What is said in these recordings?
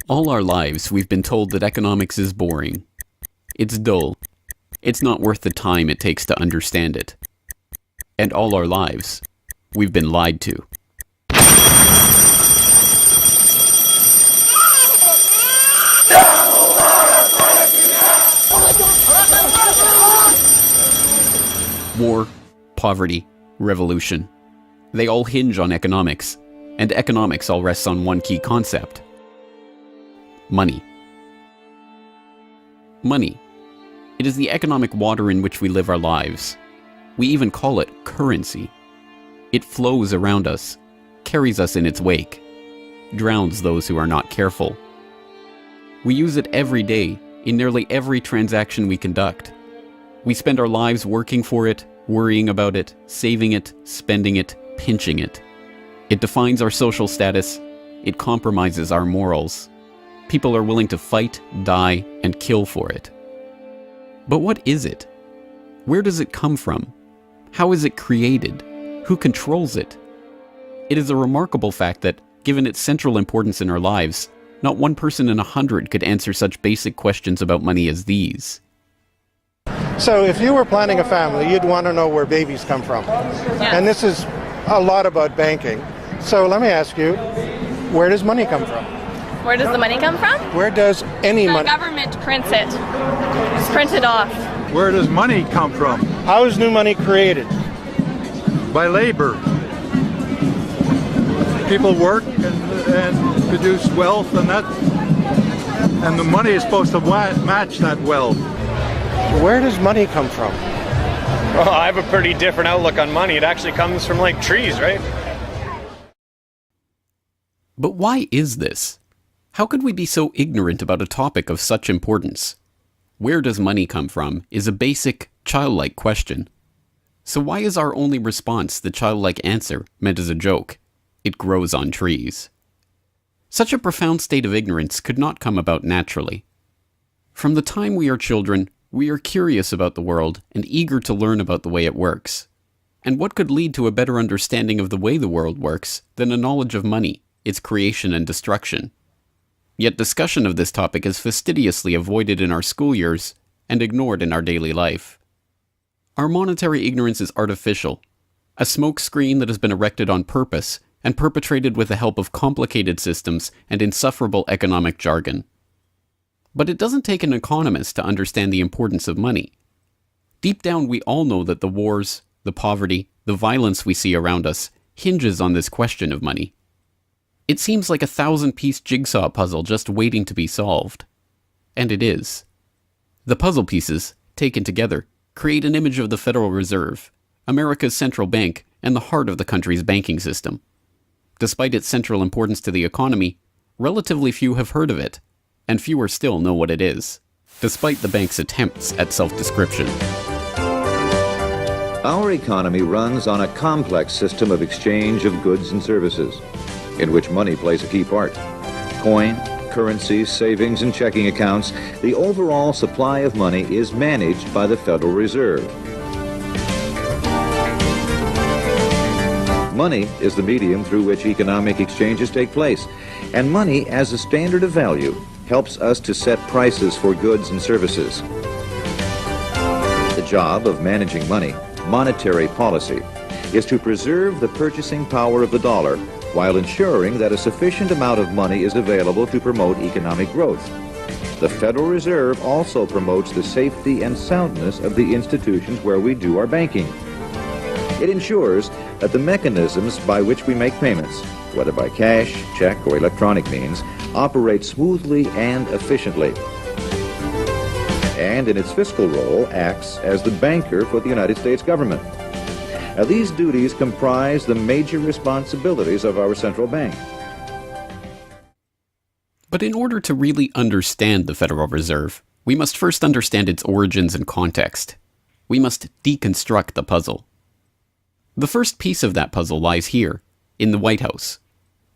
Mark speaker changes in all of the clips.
Speaker 1: All our lives, we've been told that economics is boring. It's dull. It's not worth the time it takes to understand it. And all our lives, we've been lied to. War, poverty, revolution. They all hinge on economics, and economics all rests on one key concept. Money. Money. It is the economic water in which we live our lives. We even call it currency. It flows around us, carries us in its wake, drowns those who are not careful. We use it every day, in nearly every transaction we conduct. We spend our lives working for it, worrying about it, saving it, spending it, pinching it. It defines our social status. It compromises our morals. People are willing to fight, die, and kill for it. But what is it? Where does it come from? How is it created? Who controls it? It is a remarkable fact that, given its central importance in our lives, not one person in 100 could answer such basic questions about money as these.
Speaker 2: So if you were planning a family, you'd want to know where babies come from.
Speaker 3: Yeah.
Speaker 2: And this is a lot about banking. So let me ask you, where does money come from?
Speaker 3: Where does the money come from?
Speaker 2: Where does any
Speaker 3: The
Speaker 2: money?
Speaker 3: government prints it. It's printed off.
Speaker 4: Where does money come from?
Speaker 2: How is new money created?
Speaker 4: By labor. People work and produce wealth, and the money is supposed to match that wealth.
Speaker 2: Where does money come from?
Speaker 5: Well, I have a pretty different outlook on money. It actually comes from like trees, right?
Speaker 1: But why is this? How could we be so ignorant about a topic of such importance? Where does money come from is a basic, childlike question. So why is our only response the childlike answer meant as a joke? It grows on trees. Such a profound state of ignorance could not come about naturally. From the time we are children, we are curious about the world and eager to learn about the way it works. And what could lead to a better understanding of the way the world works than a knowledge of money, its creation and destruction? Yet discussion of this topic is fastidiously avoided in our school years and ignored in our daily life. Our monetary ignorance is artificial, a smoke screen that has been erected on purpose and perpetrated with the help of complicated systems and insufferable economic jargon. But it doesn't take an economist to understand the importance of money. Deep down, we all know that the wars, the poverty, the violence we see around us hinges on this question of money. It seems like a 1,000-piece jigsaw puzzle just waiting to be solved. And it is. The puzzle pieces, taken together, create an image of the Federal Reserve, America's central bank and the heart of the country's banking system. Despite its central importance to the economy, relatively few have heard of it, and fewer still know what it is, despite the bank's attempts at self-description.
Speaker 6: Our economy runs on a complex system of exchange of goods and services, in which money plays a key part. Coin, currency, savings, and checking accounts, the overall supply of money is managed by the Federal Reserve. Money is the medium through which economic exchanges take place, and money as a standard of value helps us to set prices for goods and services. The job of managing money, monetary policy, is to preserve the purchasing power of the dollar while ensuring that a sufficient amount of money is available to promote economic growth. The Federal Reserve also promotes the safety and soundness of the institutions where we do our banking. It ensures that the mechanisms by which we make payments, whether by cash, check, or electronic means, operate smoothly and efficiently. And in its fiscal role, acts as the banker for the United States government. Now, these duties comprise the major responsibilities of our central bank.
Speaker 1: But in order to really understand the Federal Reserve, we must first understand its origins and context. We must deconstruct the puzzle. The first piece of that puzzle lies here, in the White House.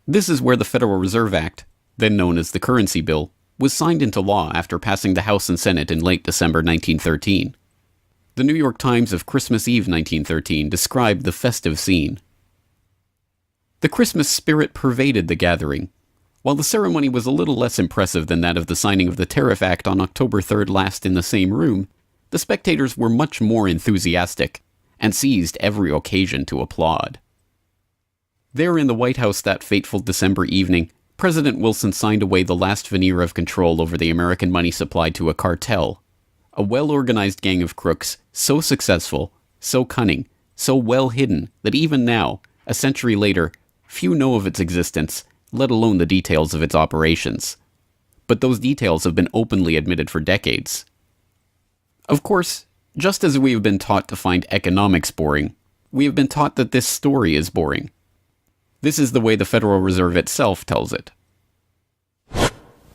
Speaker 1: This is where the Federal Reserve Act, then known as the Currency Bill, was signed into law after passing the House and Senate in late December 1913. The New York Times of Christmas Eve 1913 described the festive scene. The Christmas spirit pervaded the gathering. While the ceremony was a little less impressive than that of the signing of the Tariff Act on October 3rd last in the same room, the spectators were much more enthusiastic and seized every occasion to applaud. There in the White House that fateful December evening, President Wilson signed away the last veneer of control over the American money supply to a cartel, a well-organized gang of crooks so successful, so cunning, so well hidden that even now, a century later, few know of its existence, let alone the details of its operations. But those details have been openly admitted for decades. Of course, just as we have been taught to find economics boring, we have been taught that this story is boring. This is the way the Federal Reserve itself tells it.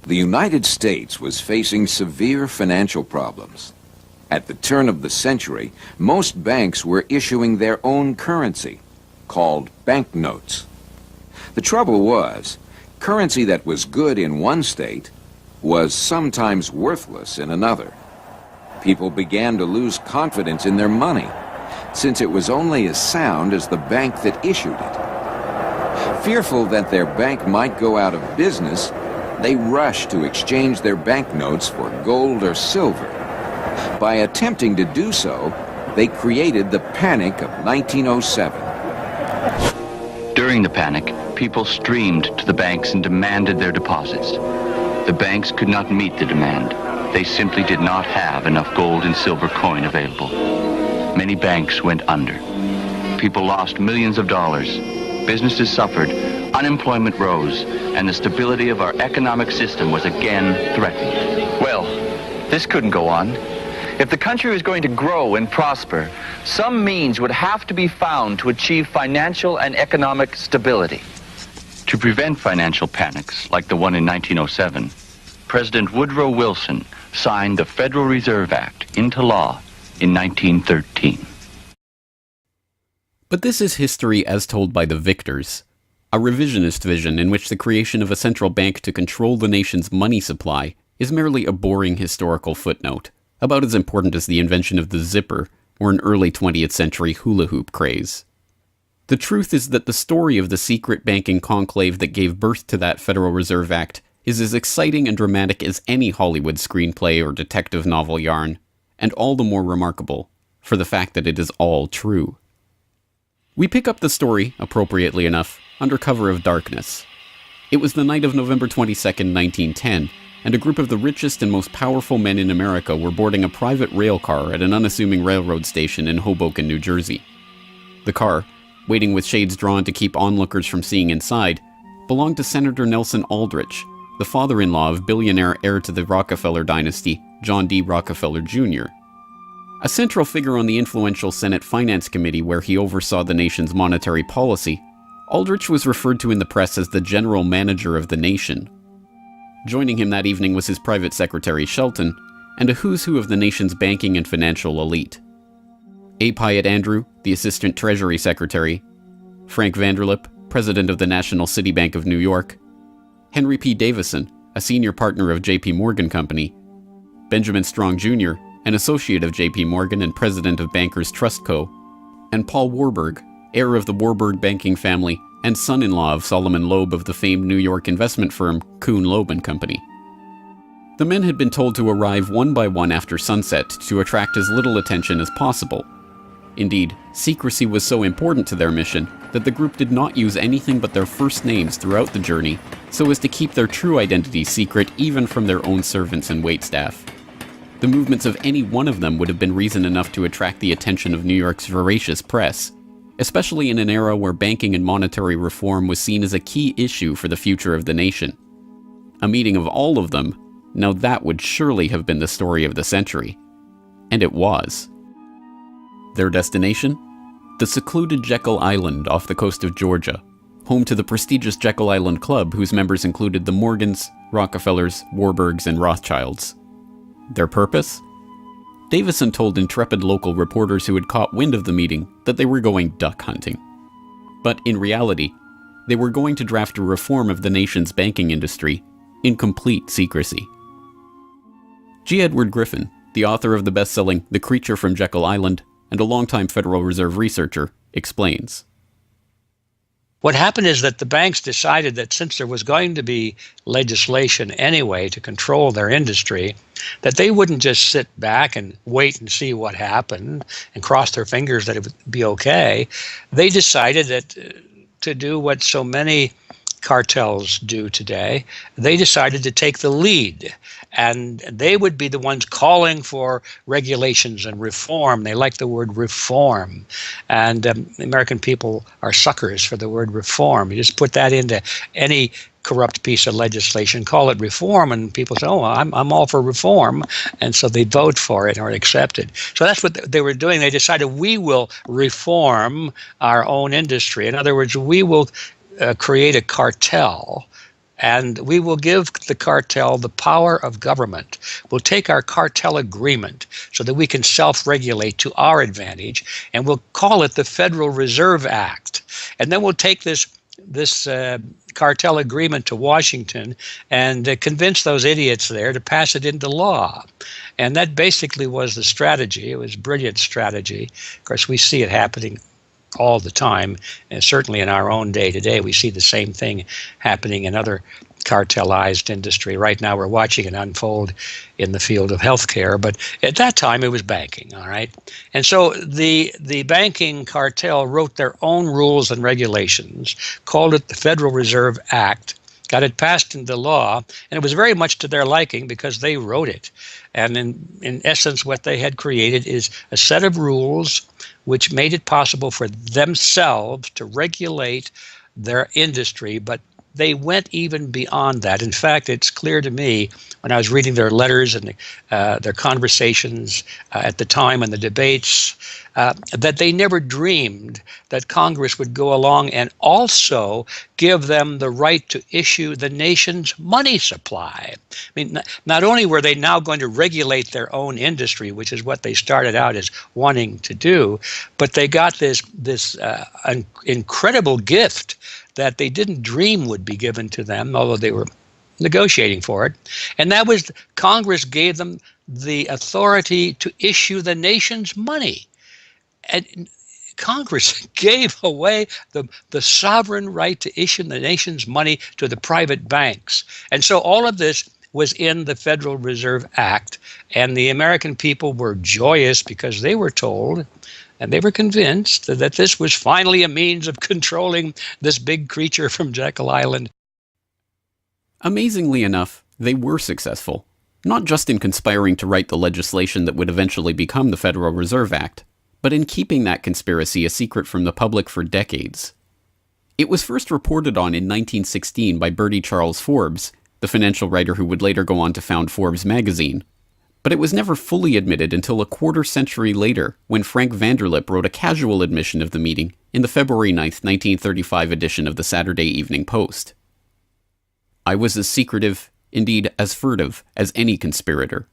Speaker 7: The United States was facing severe financial problems. At the turn of the century, most banks were issuing their own currency, called banknotes. The trouble was, currency that was good in one state was sometimes worthless in another. People began to lose confidence in their money, since it was only as sound as the bank that issued it. Fearful that their bank might go out of business, they rushed to exchange their banknotes for gold or silver. By attempting to do so, they created the Panic of 1907.
Speaker 8: During the panic, people streamed to the banks and demanded their deposits. The banks could not meet the demand. They simply did not have enough gold and silver coin available. Many banks went under. People lost millions of dollars. Businesses suffered, unemployment rose, and the stability of our economic system was again threatened. Well, this couldn't go on. If the country was going to grow and prosper, some means would have to be found to achieve financial and economic stability. To prevent financial panics like the one in 1907, President Woodrow Wilson signed the Federal Reserve Act into law in 1913.
Speaker 1: But this is history as told by the victors, a revisionist vision in which the creation of a central bank to control the nation's money supply is merely a boring historical footnote, about as important as the invention of the zipper or an early 20th century hula hoop craze. The truth is that the story of the secret banking conclave that gave birth to that Federal Reserve Act is as exciting and dramatic as any Hollywood screenplay or detective novel yarn, and all the more remarkable for the fact that it is all true. We pick up the story, appropriately enough, under cover of darkness. It was the night of November 22nd, 1910, and a group of the richest and most powerful men in America were boarding a private rail car at an unassuming railroad station in Hoboken, New Jersey. The car, waiting with shades drawn to keep onlookers from seeing inside, belonged to Senator Nelson Aldrich, the father-in-law of billionaire heir to the Rockefeller dynasty, John D. Rockefeller Jr. A central figure on the influential Senate Finance Committee where he oversaw the nation's monetary policy, Aldrich was referred to in the press as the general manager of the nation. Joining him that evening was his private secretary Shelton, and a who's who of the nation's banking and financial elite. A. Pyatt Andrew, the assistant treasury secretary, Frank Vanderlip, president of the National City Bank of New York, Henry P. Davison, a senior partner of J.P. Morgan Company, Benjamin Strong Jr., an associate of J.P. Morgan and president of Bankers Trust Co., and Paul Warburg, heir of the Warburg banking family and son-in-law of Solomon Loeb of the famed New York investment firm Kuhn, Loeb and Company. The men had been told to arrive one by one after sunset to attract as little attention as possible. Indeed, secrecy was so important to their mission that the group did not use anything but their first names throughout the journey, so as to keep their true identity secret even from their own servants and waitstaff. The movements of any one of them would have been reason enough to attract the attention of New York's voracious press, especially in an era where banking and monetary reform was seen as a key issue for the future of the nation. A meeting of all of them, now that would surely have been the story of the century. And it was. Their destination? The secluded Jekyll Island off the coast of Georgia, home to the prestigious Jekyll Island Club whose members included the Morgans, Rockefellers, Warburgs, and Rothschilds. Their purpose? Davison told intrepid local reporters who had caught wind of the meeting that they were going duck hunting. But in reality, they were going to draft a reform of the nation's banking industry in complete secrecy. G. Edward Griffin, the author of the best-selling The Creature from Jekyll Island and a longtime Federal Reserve researcher, explains.
Speaker 9: What happened is that the banks decided that since there was going to be legislation anyway to control their industry, that they wouldn't just sit back and wait and see what happened and cross their fingers that it would be okay. They decided that to do what so many cartels do today, they decided to take the lead, and they would be the ones calling for regulations and reform. They like the word reform, and the American people are suckers for the word reform. You just put that into any corrupt piece of legislation, call it reform, and people say, oh, I'm all for reform, and so they vote for it or accept it. So that's what they were doing. They decided, we will reform our own industry. In other words, we will create a cartel, and we will give the cartel the power of government. We'll take our cartel agreement so that we can self-regulate to our advantage, and we'll call it the Federal Reserve Act. And then we'll take this cartel agreement to Washington and convince those idiots there to pass it into law. And that basically was the strategy. It was a brilliant strategy. Of course, we see it happening all the time, and certainly in our own day today, we see the same thing happening in other cartelized industry. Right now, we're watching it unfold in the field of healthcare, but at that time, it was banking, all right? And so the banking cartel wrote their own rules and regulations, called it the Federal Reserve Act, got it passed into law, and it was very much to their liking because they wrote it. And in essence, what they had created is a set of rules which made it possible for themselves to regulate their industry, but they went even beyond that. In fact, it's clear to me when I was reading their letters and their conversations at the time and the debates that they never dreamed that Congress would go along and also give them the right to issue the nation's money supply. I mean, not only were they now going to regulate their own industry, which is what they started out as wanting to do, but they got this incredible gift that they didn't dream would be given to them, although they were negotiating for it. And that was Congress gave them the authority to issue the nation's money. And Congress gave away the sovereign right to issue the nation's money to the private banks. And so all of this was in the Federal Reserve Act, and the American people were joyous because they were told, and they were convinced, that this was finally a means of controlling this big creature from Jekyll Island.
Speaker 1: Amazingly enough, they were successful, not just in conspiring to write the legislation that would eventually become the Federal Reserve Act, but in keeping that conspiracy a secret from the public for decades. It was first reported on in 1916 by Bertie Charles Forbes, the financial writer who would later go on to found Forbes magazine. But it was never fully admitted until a quarter century later, when Frank Vanderlip wrote a casual admission of the meeting in the February 9th, 1935 edition of the Saturday Evening Post. I was as secretive, indeed as furtive, as any conspirator.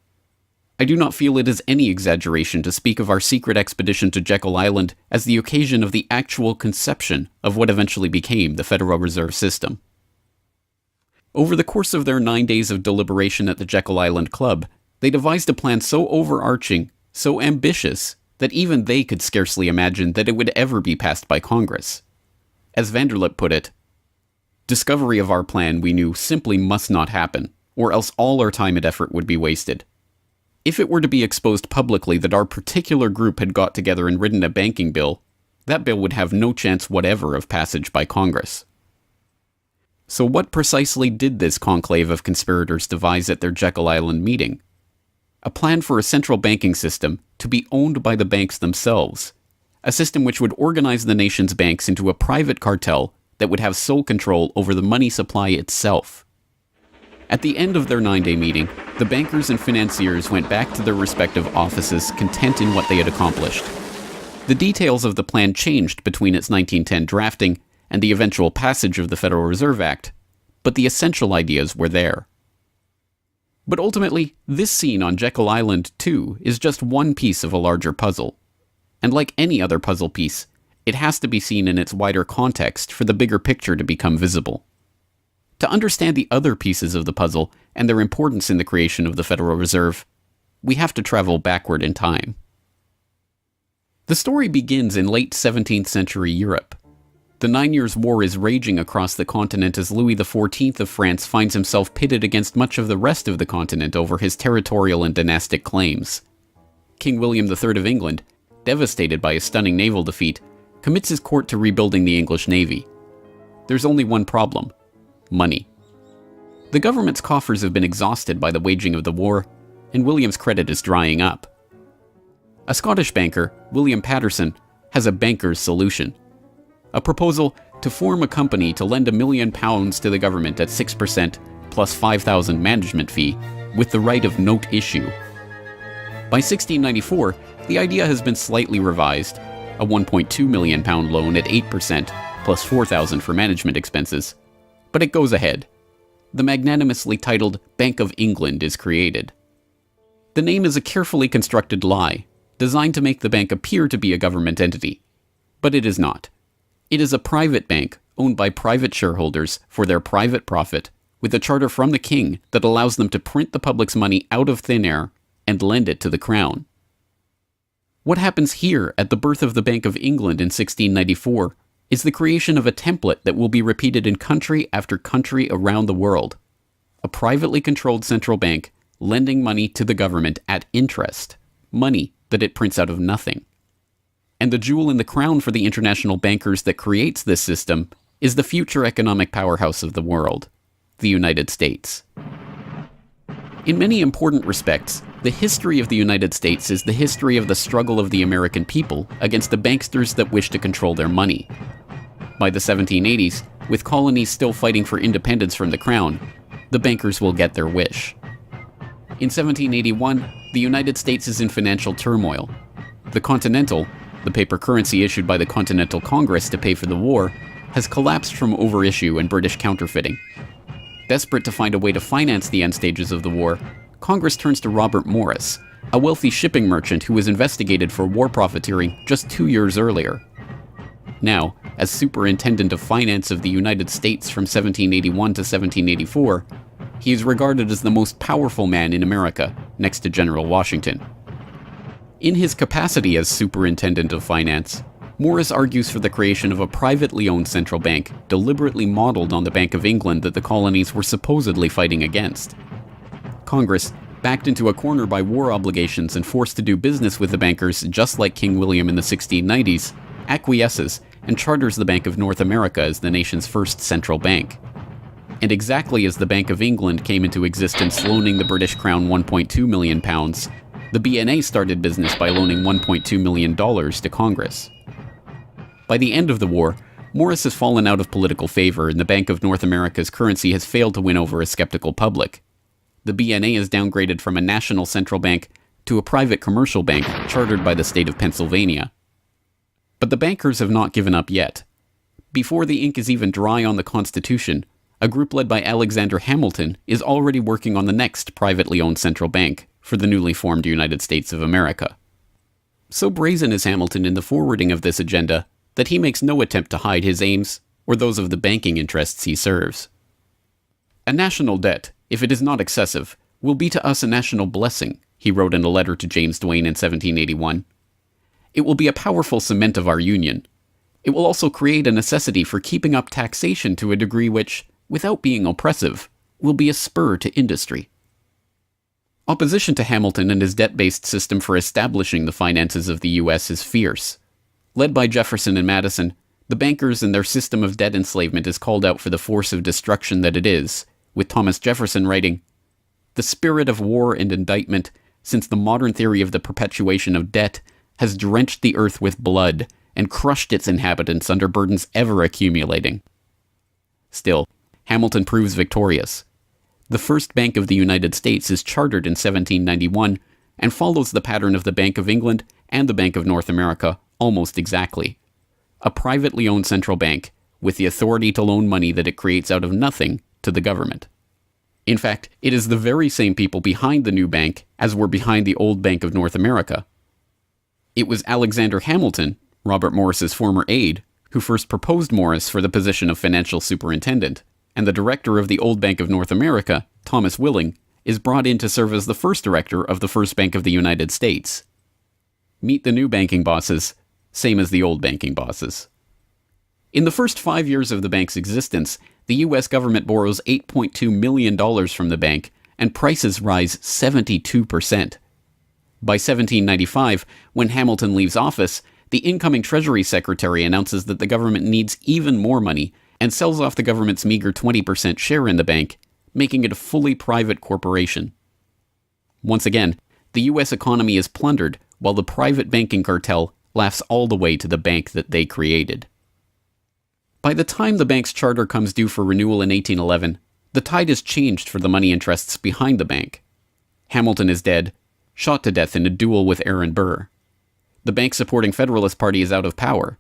Speaker 1: I do not feel it is any exaggeration to speak of our secret expedition to Jekyll Island as the occasion of the actual conception of what eventually became the Federal Reserve System. Over the course of their 9 days of deliberation at the Jekyll Island Club, they devised a plan so overarching, so ambitious, that even they could scarcely imagine that it would ever be passed by Congress. As Vanderlip put it, discovery of our plan, we knew, simply must not happen, or else all our time and effort would be wasted. If it were to be exposed publicly that our particular group had got together and written a banking bill, that bill would have no chance whatever of passage by Congress. So what precisely did this conclave of conspirators devise at their Jekyll Island meeting? A plan for a central banking system to be owned by the banks themselves, a system which would organize the nation's banks into a private cartel that would have sole control over the money supply itself. At the end of their 9-day meeting, the bankers and financiers went back to their respective offices, content in what they had accomplished. The details of the plan changed between its 1910 drafting and the eventual passage of the Federal Reserve Act, but the essential ideas were there. But ultimately, this scene on Jekyll Island, too, is just one piece of a larger puzzle. And like any other puzzle piece, it has to be seen in its wider context for the bigger picture to become visible. To understand the other pieces of the puzzle and their importance in the creation of the Federal Reserve, we have to travel backward in time. The story begins in late 17th century Europe. The 9 Years' War is raging across the continent as Louis XIV of France finds himself pitted against much of the rest of the continent over his territorial and dynastic claims. King William III of England, devastated by a stunning naval defeat, commits his court to rebuilding the English navy. There's only one problem: money. The government's coffers have been exhausted by the waging of the war, and William's credit is drying up. A Scottish banker, William Patterson, has a banker's solution. A proposal to form a company to lend £1 million to the government at 6% plus £5,000 management fee, with the right of note issue. By 1694, the idea has been slightly revised, a £1.2 million loan at 8% plus £4,000 for management expenses. But it goes ahead. The magnanimously titled Bank of England is created. The name is a carefully constructed lie, designed to make the bank appear to be a government entity. But it is not. It is a private bank owned by private shareholders for their private profit, with a charter from the king that allows them to print the public's money out of thin air and lend it to the crown. What happens here at the birth of the Bank of England in 1694 is the creation of a template that will be repeated in country after country around the world. A privately controlled central bank lending money to the government at interest, money that it prints out of nothing. And the jewel in the crown for the international bankers that creates this system is the future economic powerhouse of the world, the United States. In many important respects, the history of the United States is the history of the struggle of the American people against the banksters that wish to control their money. By the 1780s, with colonies still fighting for independence from the crown, the bankers will get their wish. In 1781, the United States is in financial turmoil. The Continental, the paper currency issued by the Continental Congress to pay for the war, has collapsed from overissue and British counterfeiting. Desperate to find a way to finance the end stages of the war, Congress turns to Robert Morris, a wealthy shipping merchant who was investigated for war profiteering just 2 years earlier. Now, as Superintendent of Finance of the United States from 1781 to 1784, he is regarded as the most powerful man in America, next to General Washington. In his capacity as Superintendent of Finance, Morris argues for the creation of a privately owned central bank deliberately modeled on the Bank of England that the colonies were supposedly fighting against. Congress, backed into a corner by war obligations and forced to do business with the bankers just like King William in the 1690s, acquiesces and charters the Bank of North America as the nation's first central bank. And exactly as the Bank of England came into existence loaning the British Crown £1.2 million, the BNA started business by loaning $1.2 million to Congress. By the end of the war, Morris has fallen out of political favor and the Bank of North America's currency has failed to win over a skeptical public. The BNA is downgraded from a national central bank to a private commercial bank chartered by the state of Pennsylvania. But the bankers have not given up yet. Before the ink is even dry on the Constitution, a group led by Alexander Hamilton is already working on the next privately owned central bank for the newly formed United States of America. So brazen is Hamilton in the forwarding of this agenda that he makes no attempt to hide his aims or those of the banking interests he serves. A national debt, if it is not excessive, will be to us a national blessing, he wrote in a letter to James Duane in 1781. It will be a powerful cement of our union. It will also create a necessity for keeping up taxation to a degree which, without being oppressive, will be a spur to industry. Opposition to Hamilton and his debt-based system for establishing the finances of the U.S. is fierce. Led by Jefferson and Madison, the bankers and their system of debt enslavement is called out for the force of destruction that it is, with Thomas Jefferson writing, "The spirit of war and indictment, since the modern theory of the perpetuation of debt, has drenched the earth with blood and crushed its inhabitants under burdens ever accumulating." Still, Hamilton proves victorious. The first Bank of the United States is chartered in 1791 and follows the pattern of the Bank of England and the Bank of North America almost exactly. A privately owned central bank with the authority to loan money that it creates out of nothing to the government. In fact, it is the very same people behind the new bank as were behind the old Bank of North America. It was Alexander Hamilton, Robert Morris's former aide, who first proposed Morris for the position of financial superintendent, and the director of the old Bank of North America, Thomas Willing, is brought in to serve as the first director of the First Bank of the United States. Meet the new banking bosses, same as the old banking bosses. In the first 5 years of the bank's existence, the U.S. government borrows $8.2 million from the bank, and prices rise 72%. By 1795, when Hamilton leaves office, the incoming Treasury Secretary announces that the government needs even more money and sells off the government's meager 20% share in the bank, making it a fully private corporation. Once again, the U.S. economy is plundered while the private banking cartel laughs all the way to the bank that they created. By the time the bank's charter comes due for renewal in 1811, the tide has changed for the money interests behind the bank. Hamilton is dead, shot to death in a duel with Aaron Burr. The bank-supporting Federalist Party is out of power.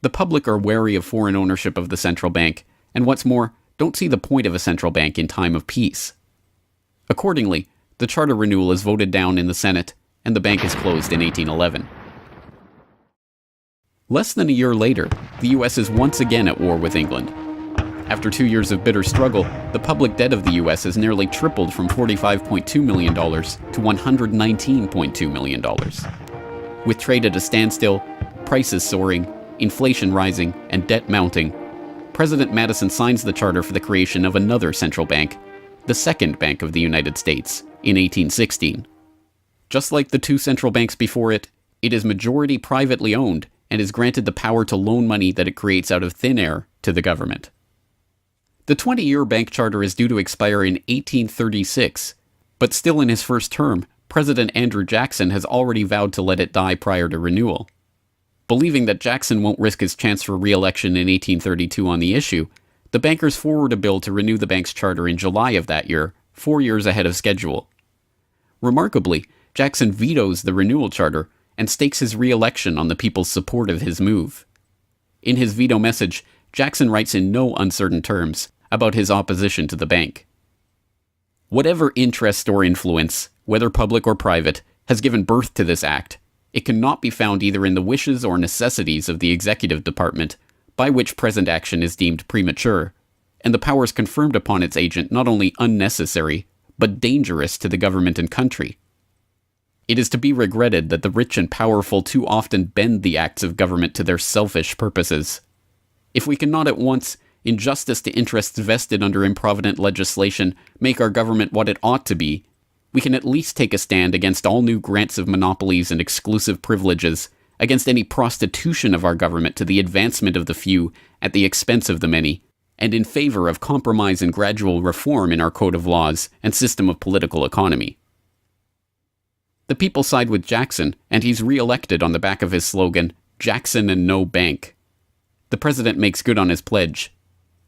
Speaker 1: The public are wary of foreign ownership of the central bank, and what's more, don't see the point of a central bank in time of peace. Accordingly, the charter renewal is voted down in the Senate, and the bank is closed in 1811. Less than a year later, the US is once again at war with England. After 2 years of bitter struggle, the public debt of the US has nearly tripled from $45.2 million to $119.2 million. With trade at a standstill, prices soaring, inflation rising, and debt mounting, President Madison signs the charter for the creation of another central bank, the Second Bank of the United States, in 1816. Just like the two central banks before it, it is majority privately owned and is granted the power to loan money that it creates out of thin air to the government. The 20-year bank charter is due to expire in 1836, but still in his first term, President Andrew Jackson has already vowed to let it die prior to renewal. Believing that Jackson won't risk his chance for re-election in 1832 on the issue, the bankers forward a bill to renew the bank's charter in July of that year, 4 years ahead of schedule. Remarkably, Jackson vetoes the renewal charter and stakes his re-election on the people's support of his move. In his veto message, Jackson writes in no uncertain terms about his opposition to the bank. Whatever interest or influence, whether public or private, has given birth to this act, it cannot be found either in the wishes or necessities of the executive department, by which present action is deemed premature, and the powers conferred upon its agent not only unnecessary, but dangerous to the government and country. It is to be regretted that the rich and powerful too often bend the acts of government to their selfish purposes. If we cannot at once, in justice to interests vested under improvident legislation, make our government what it ought to be, we can at least take a stand against all new grants of monopolies and exclusive privileges, against any prostitution of our government to the advancement of the few at the expense of the many, and in favor of compromise and gradual reform in our code of laws and system of political economy. The people side with Jackson, and he's re-elected on the back of his slogan, "Jackson and no bank." The president makes good on his pledge.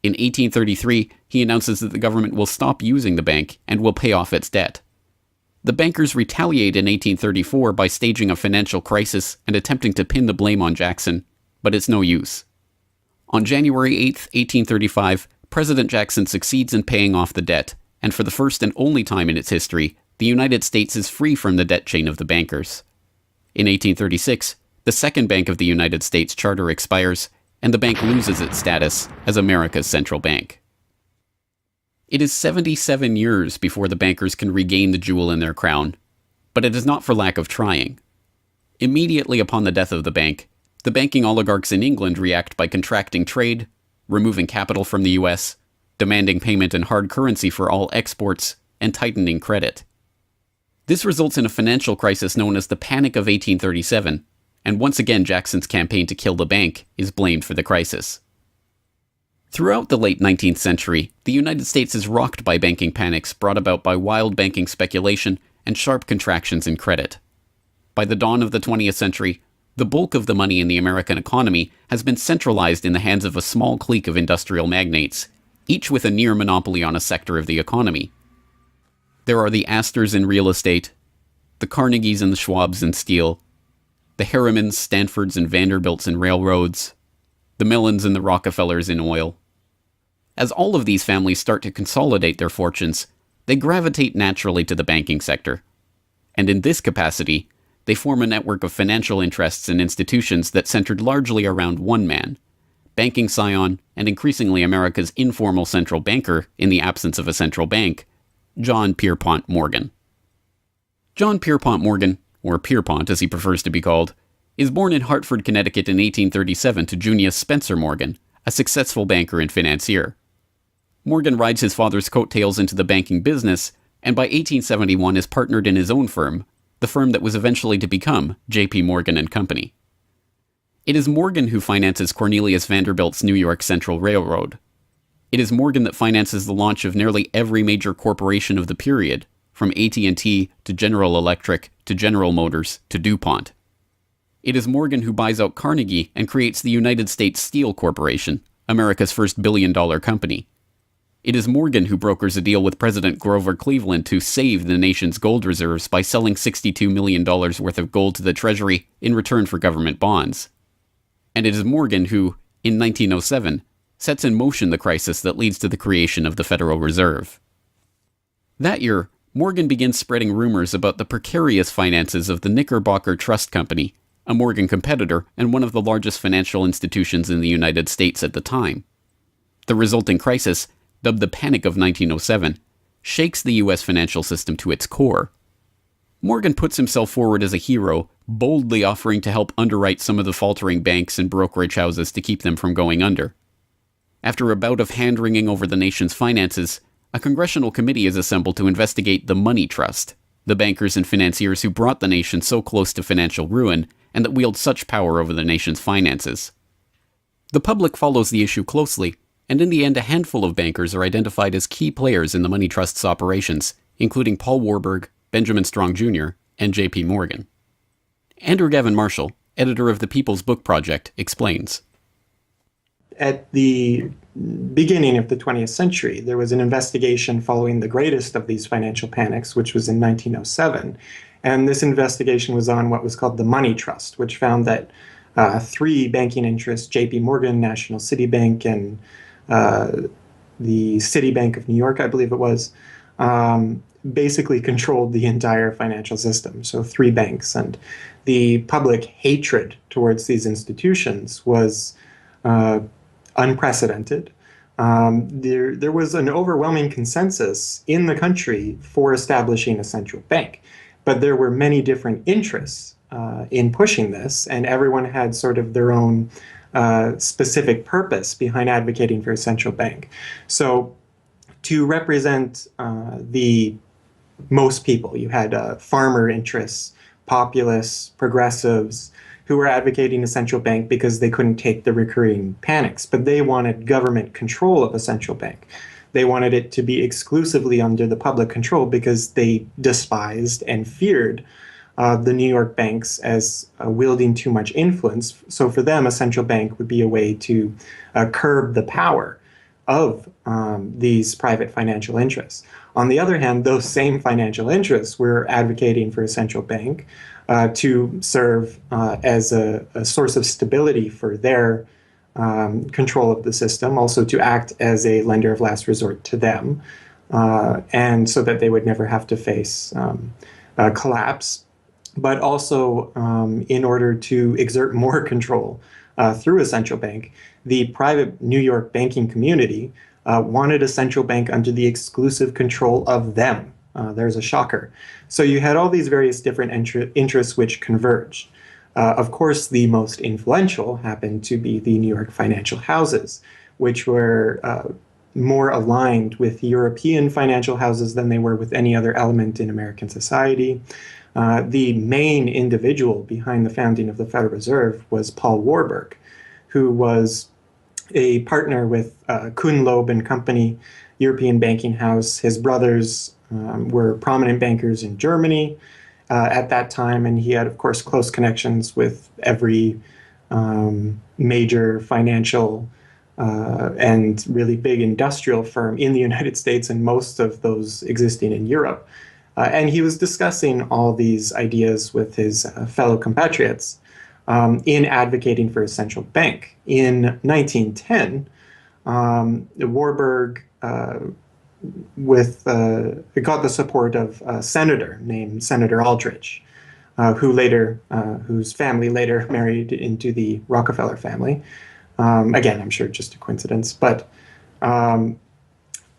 Speaker 1: In 1833, he announces that the government will stop using the bank and will pay off its debt. The bankers retaliate in 1834 by staging a financial crisis and attempting to pin the blame on Jackson, but it's no use. On January 8, 1835, President Jackson succeeds in paying off the debt, and for the first and only time in its history, the United States is free from the debt chain of the bankers. In 1836, the Second Bank of the United States charter expires, and the bank loses its status as America's central bank. It is 77 years before the bankers can regain the jewel in their crown, but it is not for lack of trying. Immediately upon the death of the bank, the banking oligarchs in England react by contracting trade, removing capital from the US, demanding payment in hard currency for all exports, and tightening credit. This results in a financial crisis known as the Panic of 1837, and once again Jackson's campaign to kill the bank is blamed for the crisis. Throughout the late 19th century, the United States is rocked by banking panics brought about by wild banking speculation and sharp contractions in credit. By the dawn of the 20th century, the bulk of the money in the American economy has been centralized in the hands of a small clique of industrial magnates, each with a near monopoly on a sector of the economy. There are the Astors in real estate, the Carnegies and the Schwabs in steel, the Harrimans, Stanfords, and Vanderbilts in railroads, the Mellons and the Rockefellers in oil. As all of these families start to consolidate their fortunes, they gravitate naturally to the banking sector. And in this capacity, they form a network of financial interests and institutions that centered largely around one man, banking scion and increasingly America's informal central banker in the absence of a central bank, John Pierpont Morgan. John Pierpont Morgan, or Pierpont as he prefers to be called, is born in Hartford, Connecticut in 1837 to Junius Spencer Morgan, a successful banker and financier. Morgan rides his father's coattails into the banking business, and by 1871 is partnered in his own firm, the firm that was eventually to become J.P. Morgan and Company. It is Morgan who finances Cornelius Vanderbilt's New York Central Railroad. It is Morgan that finances the launch of nearly every major corporation of the period, from AT&T to General Electric to General Motors to DuPont. It is Morgan who buys out Carnegie and creates the United States Steel Corporation, America's first billion-dollar company. It is Morgan who brokers a deal with President Grover Cleveland to save the nation's gold reserves by selling $62 million worth of gold to the Treasury in return for government bonds. And it is Morgan who, in 1907, sets in motion the crisis that leads to the creation of the Federal Reserve. That year, Morgan begins spreading rumors about the precarious finances of the Knickerbocker Trust Company, a Morgan competitor and one of the largest financial institutions in the United States at the time. The resulting crisis, dubbed the Panic of 1907, shakes the U.S. financial system to its core. Morgan puts himself forward as a hero, boldly offering to help underwrite some of the faltering banks and brokerage houses to keep them from going under. After a bout of hand-wringing over the nation's finances, a congressional committee is assembled to investigate the Money Trust, the bankers and financiers who brought the nation so close to financial ruin and that wield such power over the nation's finances. The public follows the issue closely, and in the end a handful of bankers are identified as key players in the Money Trust's operations, including Paul Warburg, Benjamin Strong Jr., and J.P. Morgan. Andrew Gavin Marshall, editor of the People's Book Project, explains.
Speaker 10: At the beginning of the 20th century, there was an investigation following the greatest of these financial panics, which was in 1907. And this investigation was on what was called the Money Trust, which found that three banking interests, J.P. Morgan, National City Bank, and the Citibank of New York, I believe it was, basically controlled the entire financial system. So three banks. And the public hatred towards these institutions was unprecedented. There was an overwhelming consensus in the country for establishing a central bank. But there were many different interests in pushing this, and everyone had sort of their own specific purpose behind advocating for a central bank. So to represent the most people, you had farmer interests, populists, progressives, who were advocating a central bank because they couldn't take the recurring panics, but they wanted government control of a central bank. They wanted it to be exclusively under the public control because they despised and feared the New York banks as wielding too much influence. So for them, a central bank would be a way to curb the power of these private financial interests. On the other hand, those same financial interests were advocating for a central bank to serve as a source of stability for their control of the system, also to act as a lender of last resort to them, and so that they would never have to face collapse, but also in order to exert more control through a central bank. The private New York banking community wanted a central bank under the exclusive control of them. There's a shocker. So you had all these various different interests which converged. Of course, the most influential happened to be the New York financial houses, which were more aligned with European financial houses than they were with any other element in American society. The main individual behind the founding of the Federal Reserve was Paul Warburg, who was a partner with Kuhn Loeb and Company, European banking house. His brothers were prominent bankers in Germany at that time, and he had, of course, close connections with every major financial and really big industrial firm in the United States, and most of those existing in Europe. And he was discussing all these ideas with his fellow compatriots in advocating for a central bank. In 1910, Warburg got the support of a senator named Senator Aldrich, whose family later married into the Rockefeller family. Again, I'm sure just a coincidence, but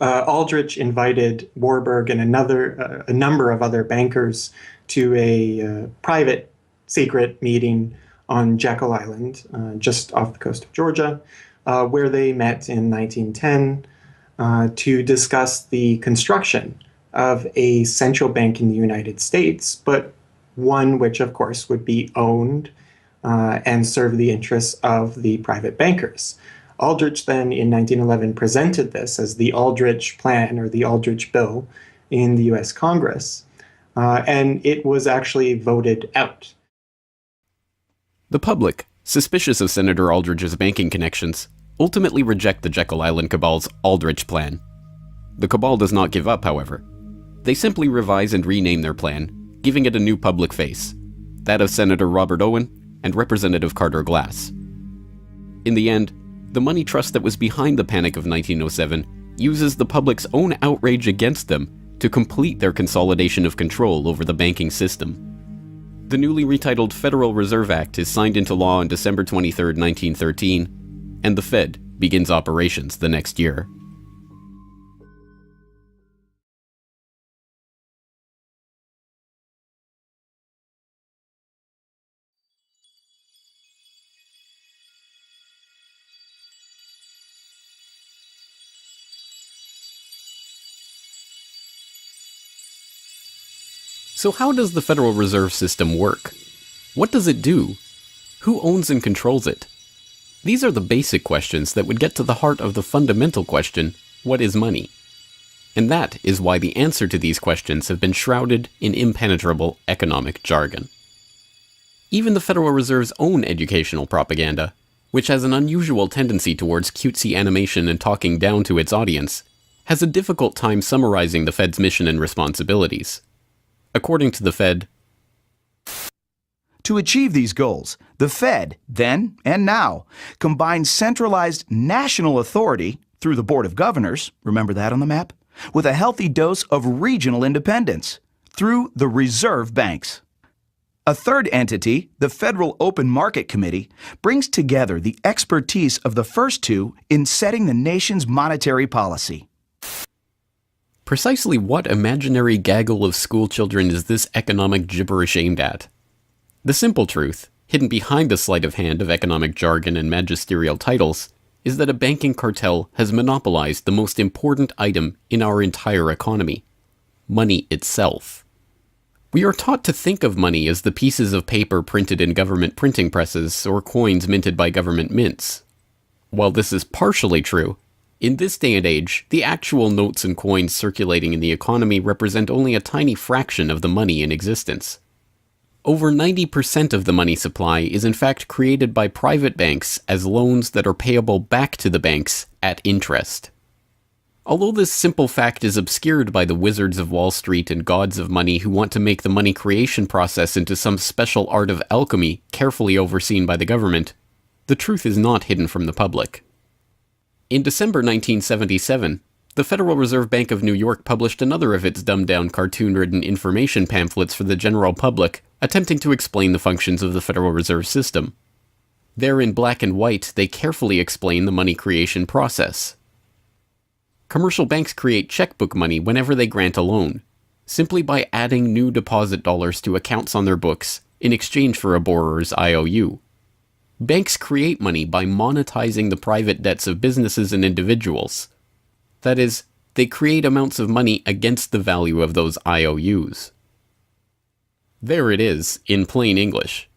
Speaker 10: Aldrich invited Warburg and a number of other bankers to a private, secret meeting on Jekyll Island, just off the coast of Georgia, where they met in 1910 to discuss the construction of a central bank in the United States, but one which, of course, would be owned and serve the interests of the private bankers. Aldrich then, in 1911, presented this as the Aldrich Plan or the Aldrich Bill in the U.S. Congress, and it was actually voted out.
Speaker 1: The public, suspicious of Senator Aldrich's banking connections, ultimately reject the Jekyll Island Cabal's Aldrich Plan. The Cabal does not give up, however. They simply revise and rename their plan, giving it a new public face, that of Senator Robert Owen and Representative Carter Glass. In the end, the money trust that was behind the Panic of 1907 uses the public's own outrage against them to complete their consolidation of control over the banking system. The newly retitled Federal Reserve Act is signed into law on December 23, 1913, and the Fed begins operations the next year. So how does the Federal Reserve System work? What does it do? Who owns and controls it? These are the basic questions that would get to the heart of the fundamental question, what is money? And that is why the answer to these questions have been shrouded in impenetrable economic jargon. Even the Federal Reserve's own educational propaganda, which has an unusual tendency towards cutesy animation and talking down to its audience, has a difficult time summarizing the Fed's mission and responsibilities. According to the Fed,
Speaker 11: to achieve these goals, the Fed, then and now, combines centralized national authority through the Board of Governors, remember that on the map, with a healthy dose of regional independence through the reserve banks. A third entity, the Federal Open Market Committee, brings together the expertise of the first two in setting the nation's monetary policy.
Speaker 1: Precisely what imaginary gaggle of schoolchildren is this economic gibberish aimed at? The simple truth, hidden behind the sleight of hand of economic jargon and magisterial titles, is that a banking cartel has monopolized the most important item in our entire economy: money itself. We are taught to think of money as the pieces of paper printed in government printing presses or coins minted by government mints. While this is partially true, in this day and age, the actual notes and coins circulating in the economy represent only a tiny fraction of the money in existence. Over 90% of the money supply is in fact created by private banks as loans that are payable back to the banks at interest. Although this simple fact is obscured by the wizards of Wall Street and gods of money who want to make the money creation process into some special art of alchemy carefully overseen by the government, the truth is not hidden from the public. In December 1977, the Federal Reserve Bank of New York published another of its dumbed-down cartoon-ridden information pamphlets for the general public, attempting to explain the functions of the Federal Reserve System. There in black and white, they carefully explain the money creation process. Commercial banks create checkbook money whenever they grant a loan, simply by adding new deposit dollars to accounts on their books in exchange for a borrower's IOU. Banks create money by monetizing the private debts of businesses and individuals. That is, they create amounts of money against the value of those IOUs. There it is, in plain English.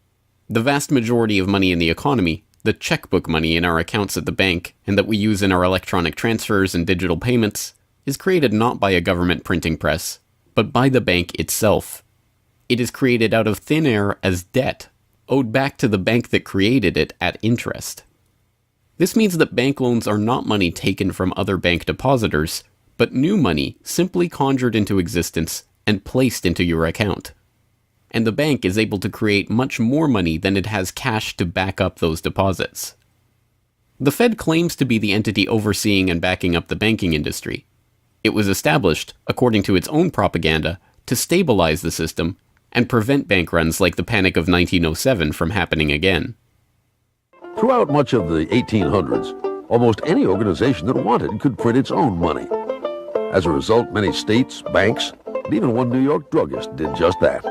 Speaker 1: The vast majority of money in the economy, the checkbook money in our accounts at the bank and that we use in our electronic transfers and digital payments, is created not by a government printing press, but by the bank itself. It is created out of thin air as debt, owed back to the bank that created it at interest. This means that bank loans are not money taken from other bank depositors, but new money simply conjured into existence and placed into your account. And the bank is able to create much more money than it has cash to back up those deposits. The Fed claims to be the entity overseeing and backing up the banking industry. It was established, according to its own propaganda, to stabilize the system and prevent bank runs like the Panic of 1907 from happening again.
Speaker 12: Throughout much of the 1800s, almost any organization that wanted could print its own money. As a result, many states, banks, and even one New York druggist did just that.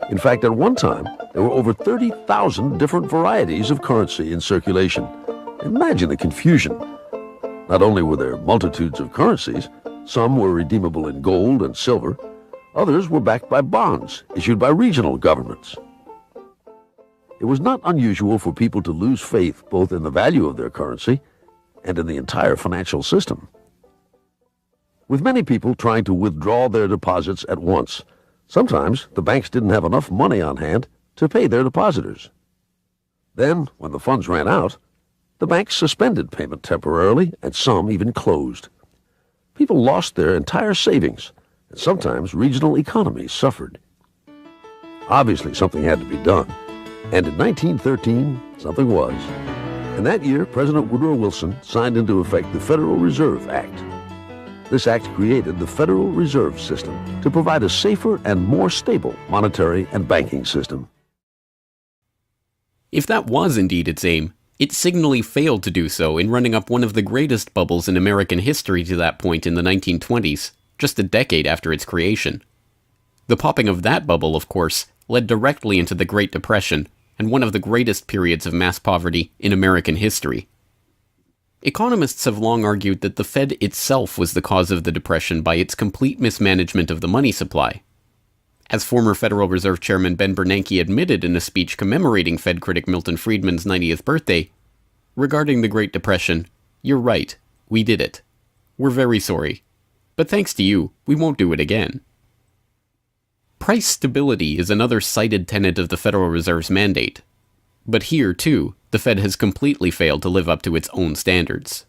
Speaker 12: In fact, at one time, there were over 30,000 different varieties of currency in circulation. Imagine the confusion. Not only were there multitudes of currencies, some were redeemable in gold and silver, others were backed by bonds issued by regional governments. It was not unusual for people to lose faith both in the value of their currency and in the entire financial system. With many people trying to withdraw their deposits at once, sometimes the banks didn't have enough money on hand to pay their depositors. Then, when the funds ran out, the banks suspended payment temporarily, and some even closed. People lost their entire savings, and sometimes regional economies suffered. Obviously, something had to be done, and in 1913, something was. In that year, President Woodrow Wilson signed into effect the Federal Reserve Act. This act created the Federal Reserve System to provide a safer and more stable monetary and banking system.
Speaker 1: If that was indeed its aim, it signally failed to do so in running up one of the greatest bubbles in American history to that point in the 1920s, just a decade after its creation. The popping of that bubble, of course, led directly into the Great Depression and one of the greatest periods of mass poverty in American history. Economists have long argued that the Fed itself was the cause of the Depression by its complete mismanagement of the money supply. As former Federal Reserve Chairman Ben Bernanke admitted in a speech commemorating Fed critic Milton Friedman's 90th birthday, regarding the Great Depression, "You're right, we did it. We're very sorry. But thanks to you, we won't do it again." Price stability is another cited tenet of the Federal Reserve's mandate. But here, too, the Fed has completely failed to live up to its own standards.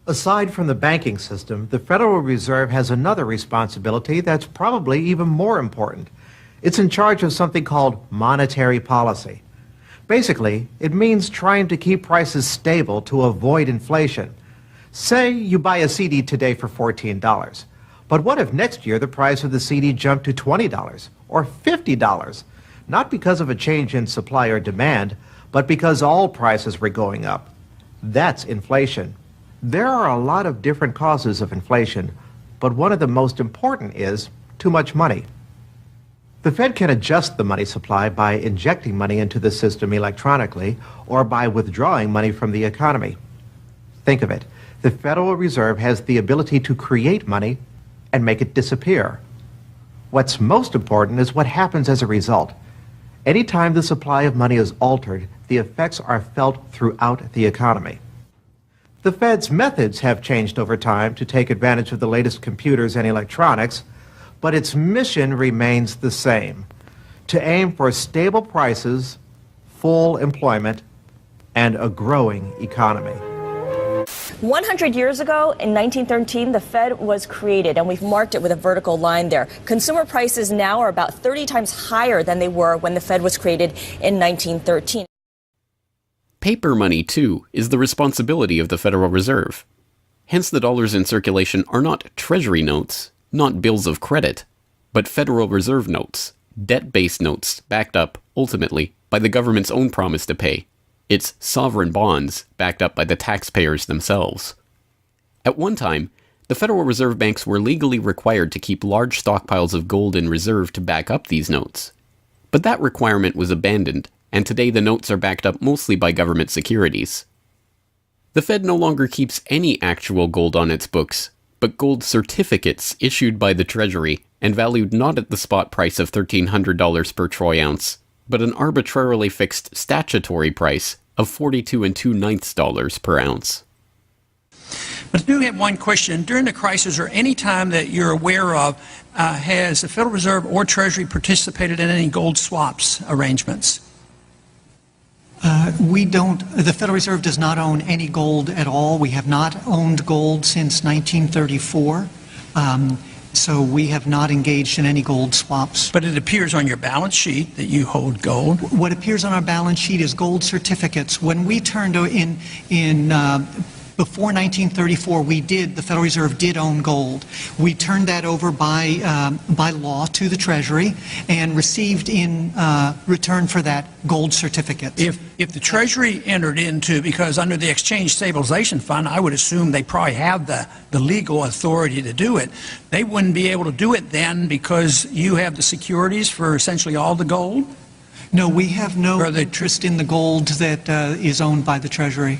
Speaker 13: Aside from the banking system, the Federal Reserve has another responsibility that's probably even more important. It's in charge of something called monetary policy. Basically, it means trying to keep prices stable to avoid inflation. Say you buy a CD today for $14. But what if next year the price of the CD jumped to $20 or $50? Not because of a change in supply or demand, but because all prices were going up. That's inflation. There are a lot of different causes of inflation, but one of the most important is too much money. The Fed can adjust the money supply by injecting money into the system electronically or by withdrawing money from the economy. Think of it. The Federal Reserve has the ability to create money and make it disappear. What's most important is what happens as a result. Anytime the supply of money is altered, the effects are felt throughout the economy. The Fed's methods have changed over time to take advantage of the latest computers and electronics, but its mission remains the same: to aim for stable prices, full employment, and a growing economy.
Speaker 14: 100 years ago, in 1913, the Fed was created, and we've marked it with a vertical line there. Consumer prices now are about 30 times higher than they were when the Fed was created in 1913.
Speaker 1: Paper money, too, is the responsibility of the Federal Reserve. Hence the dollars in circulation are not treasury notes, not bills of credit, but Federal Reserve notes, debt-based notes backed up, ultimately, by the government's own promise to pay. It's sovereign bonds backed up by the taxpayers themselves. At one time, the Federal Reserve banks were legally required to keep large stockpiles of gold in reserve to back up these notes. But that requirement was abandoned, and today the notes are backed up mostly by government securities. The Fed no longer keeps any actual gold on its books, but gold certificates issued by the Treasury and valued not at the spot price of $1,300 per troy ounce, but an arbitrarily fixed statutory price of $42 2/9 per ounce.
Speaker 15: But I do have one question. During the crisis, or any time that you're aware of, has the Federal Reserve or Treasury participated in any gold swaps arrangements?
Speaker 16: We don't. The Federal Reserve does not own any gold at all. We have not owned gold since 1934. So we have not engaged in any gold swaps.
Speaker 15: But it appears on your balance sheet that you hold gold.
Speaker 16: What appears on our balance sheet is gold certificates. When we turned in Before 1934, the Federal Reserve did own gold. We turned that over by law to the Treasury and received in return for that gold certificates.
Speaker 15: If the Treasury entered into, because under the Exchange Stabilization Fund, I would assume they probably have the legal authority to do it. They wouldn't be able to do it then because you have the securities for essentially all the gold?
Speaker 16: No, we have no interest in the gold that is owned by the Treasury.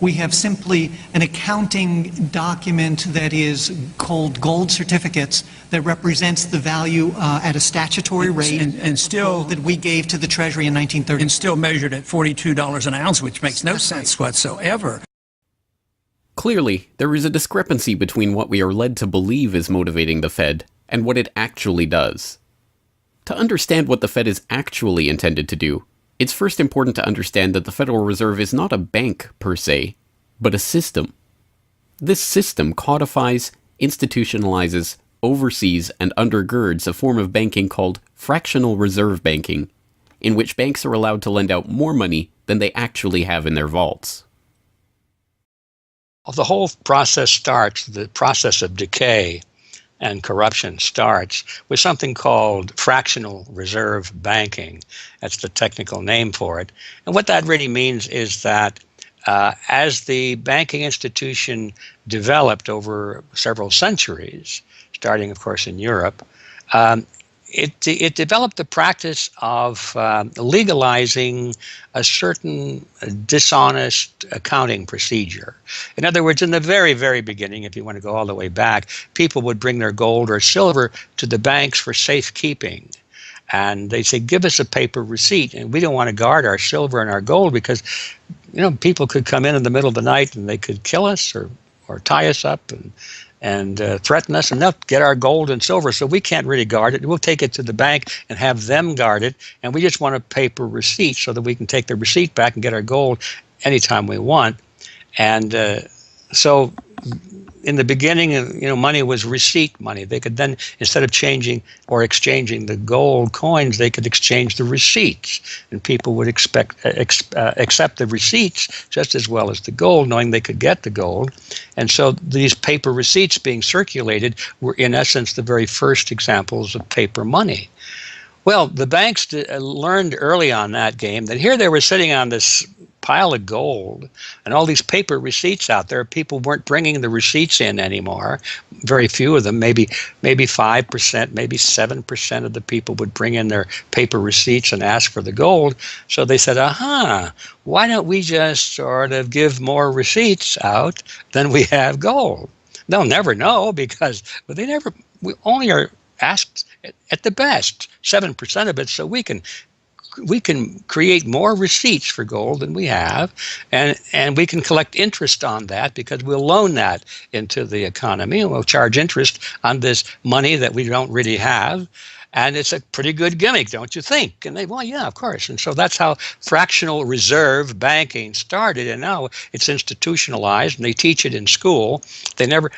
Speaker 16: We have simply an accounting document that is called gold certificates that represents the value at a statutory rate
Speaker 15: and still
Speaker 16: that we gave to the Treasury in 1930.
Speaker 15: And still measured at $42 an ounce, which makes no sense whatsoever.
Speaker 1: Clearly, there is a discrepancy between what we are led to believe is motivating the Fed and what it actually does. To understand what the Fed is actually intended to do, it's first important to understand that the Federal Reserve is not a bank per se, but a system. This system codifies, institutionalizes, oversees, and undergirds a form of banking called fractional reserve banking, in which banks are allowed to lend out more money than they actually have in their vaults.
Speaker 9: The whole process starts, the process of decay and corruption starts with something called fractional reserve banking. That's the technical name for it. And what that really means is that as the banking institution developed over several centuries, starting, of course, in Europe, it developed the practice of legalizing a certain dishonest accounting procedure. In other words, in the very, very beginning, if you want to go all the way back, people would bring their gold or silver to the banks for safekeeping. And they say, give us a paper receipt. And we don't want to guard our silver and our gold because, people could come in the middle of the night and they could kill us or tie us up and threaten us, and they'll get our gold and silver, so we can't really guard it. We'll take it to the bank and have them guard it, and we just want a paper receipt so that we can take the receipt back and get our gold anytime we want. And so in the beginning, money was receipt money. They could then, instead of changing or exchanging the gold coins, they could exchange the receipts. And people would accept the receipts just as well as the gold, knowing they could get the gold. And so these paper receipts being circulated were, in essence, the very first examples of paper money. Well, the banks learned early on that game that here they were sitting on this pile of gold and all these paper receipts out there. People weren't bringing the receipts in anymore. Very few of them, maybe 5%, maybe 7% of the people would bring in their paper receipts and ask for the gold. So they said, why don't we just sort of give more receipts out than we have gold? They'll never know because we only are asked at the best 7% of it, so we can create more receipts for gold than we have, and we can collect interest on that because we'll loan that into the economy and we'll charge interest on this money that we don't really have. And it's a pretty good gimmick, don't you think? And well, yeah, of course. And so that's how fractional reserve banking started. And now it's institutionalized, and they teach it in school.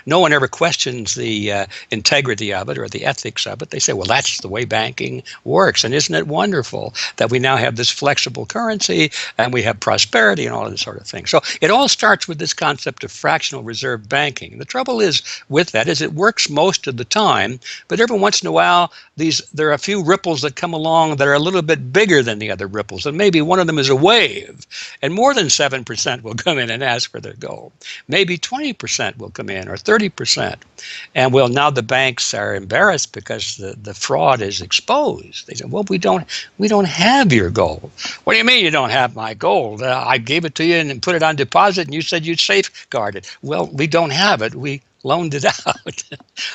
Speaker 9: No one ever questions the integrity of it or the ethics of it. They say, well, that's the way banking works. And isn't it wonderful that we now have this flexible currency and we have prosperity and all of this sort of thing? So it all starts with this concept of fractional reserve banking. And the trouble is with that is it works most of the time, but every once in a while, there are a few ripples that come along that are a little bit bigger than the other ripples, and maybe one of them is a wave, and more than 7% will come in and ask for their gold. Maybe 20% will come in, or 30%. And well, now the banks are embarrassed because the fraud is exposed. They say, well, we don't have your gold. What do you mean you don't have my gold? I gave it to you and put it on deposit, and you said you'd safeguard it. Well, we don't have it. We loaned it out.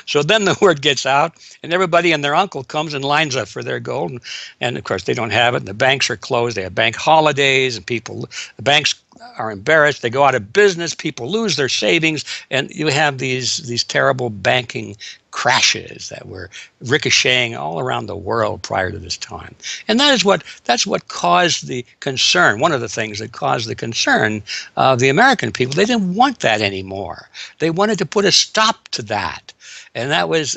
Speaker 9: So then the word gets out, and everybody and their uncle comes and lines up for their gold. And of course, they don't have it, and the banks are closed. They have bank holidays, and the banks are embarrassed. They go out of business. People lose their savings, and you have these terrible banking crashes that were ricocheting all around the world prior to this time. And that's what caused the concern. One of the things that caused the concern of the American people, they didn't want that anymore. They wanted to put a stop to that. And that was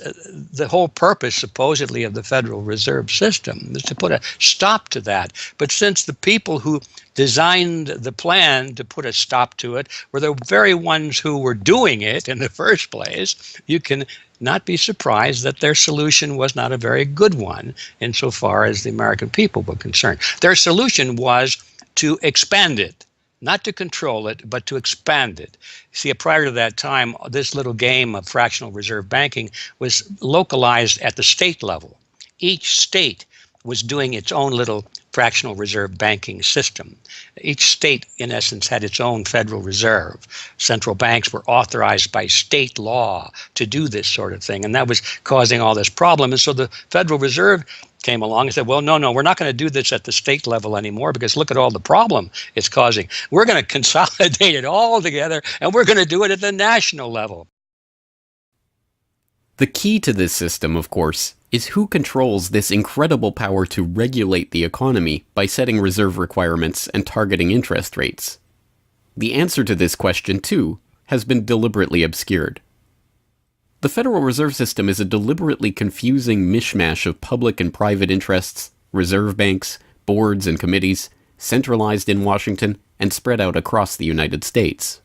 Speaker 9: the whole purpose, supposedly, of the Federal Reserve System, was to put a stop to that. But since the people who designed the plan to put a stop to it were the very ones who were doing it in the first place, you can not be surprised that their solution was not a very good one insofar as the American people were concerned. Their solution was to expand it. Not to control it, but to expand it. See, prior to that time, this little game of fractional reserve banking was localized at the state level. Each state was doing its own little fractional reserve banking system. Each state, in essence, had its own Federal Reserve. Central banks were authorized by state law to do this sort of thing, and that was causing all this problem. And so the Federal Reserve came along and said, well, no, we're not going to do this at the state level anymore because look at all the problem it's causing. We're going to consolidate it all together, and we're going to do it at the national level.
Speaker 1: The key to this system, of course, is who controls this incredible power to regulate the economy by setting reserve requirements and targeting interest rates. The answer to this question, too, has been deliberately obscured. The Federal Reserve System is a deliberately confusing mishmash of public and private interests, reserve banks, boards and committees, centralized in Washington and spread out across the United States.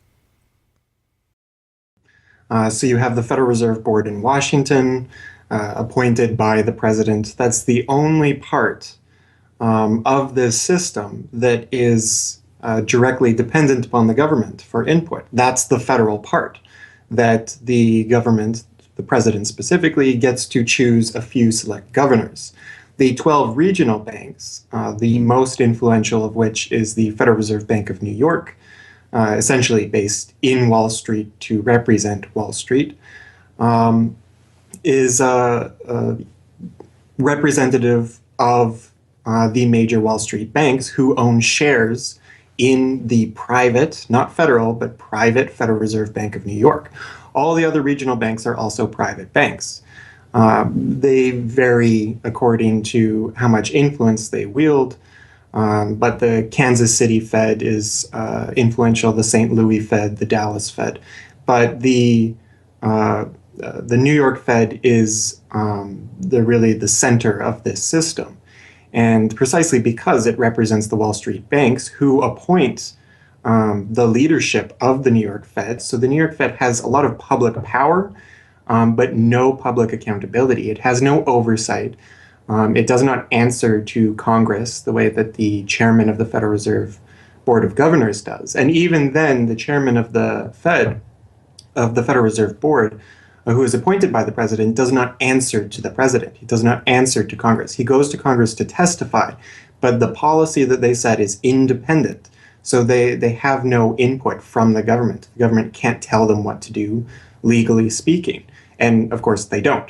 Speaker 10: So you have the Federal Reserve Board in Washington, appointed by the president. That's the only part of this system that is directly dependent upon the government for input. That's the federal part, that the government, the president specifically, gets to choose a few select governors. The 12 regional banks, the most influential of which is the Federal Reserve Bank of New York, essentially based in Wall Street to represent Wall Street, is representative of the major Wall Street banks who own shares in the private, not federal, but private Federal Reserve Bank of New York. All the other regional banks are also private banks. They vary according to how much influence they wield, but the Kansas City Fed is influential, the St. Louis Fed, the Dallas Fed. But the New York Fed is really the center of this system. And precisely because it represents the Wall Street banks who appoint the leadership of the New York Fed. So the New York Fed has a lot of public power, but no public accountability. It has no oversight. It does not answer to Congress the way that the chairman of the Federal Reserve Board of Governors does. And even then, the chairman of the Fed, of the Federal Reserve Board, who is appointed by the president, does not answer to the president. He does not answer to Congress. He goes to Congress to testify, but the policy that they set is independent. So they have no input from the government. The government can't tell them what to do, legally speaking. And of course, they don't.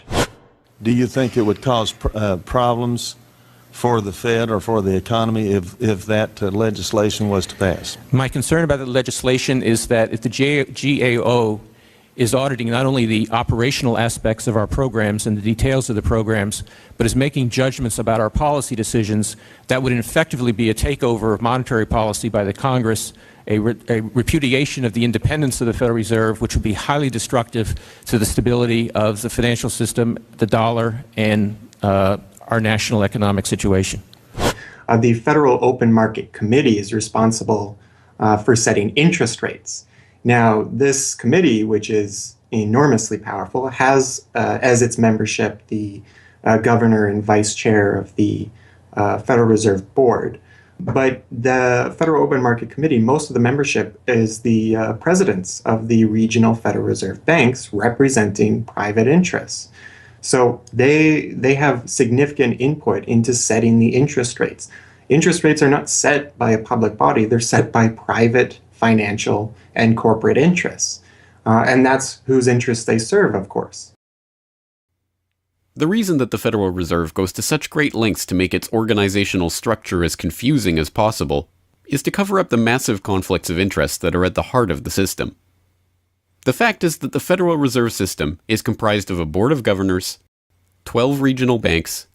Speaker 17: Do you think it would cause problems for the Fed or for the economy if that legislation was to pass?
Speaker 18: My concern about the legislation is that if the GAO is auditing not only the operational aspects of our programs and the details of the programs, but is making judgments about our policy decisions, that would effectively be a takeover of monetary policy by the Congress, a repudiation of the independence of the Federal Reserve, which would be highly destructive to the stability of the financial system, the dollar, and our national economic situation.
Speaker 10: The Federal Open Market Committee is responsible for setting interest rates. Now, this committee, which is enormously powerful, has as its membership the governor and vice chair of the Federal Reserve Board. But the Federal Open Market Committee, most of the membership is the presidents of the regional Federal Reserve banks representing private interests. So they have significant input into setting the interest rates. Interest rates are not set by a public body, they're set by private financial and corporate interests. And that's whose interests they serve, of course.
Speaker 1: The reason that the Federal Reserve goes to such great lengths to make its organizational structure as confusing as possible is to cover up the massive conflicts of interest that are at the heart of the system. The fact is that the Federal Reserve System is comprised of a Board of Governors, 12 regional banks,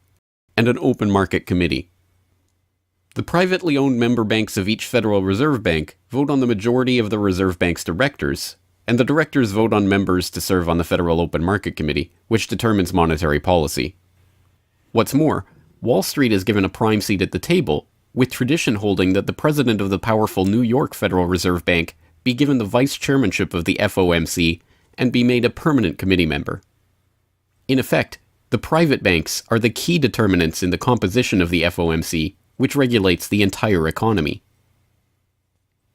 Speaker 1: and an open market committee. The privately owned member banks of each Federal Reserve Bank vote on the majority of the Reserve Bank's directors, and the directors vote on members to serve on the Federal Open Market Committee, which determines monetary policy. What's more, Wall Street is given a prime seat at the table, with tradition holding that the president of the powerful New York Federal Reserve Bank be given the vice chairmanship of the FOMC and be made a permanent committee member. In effect, the private banks are the key determinants in the composition of the FOMC, which regulates the entire economy.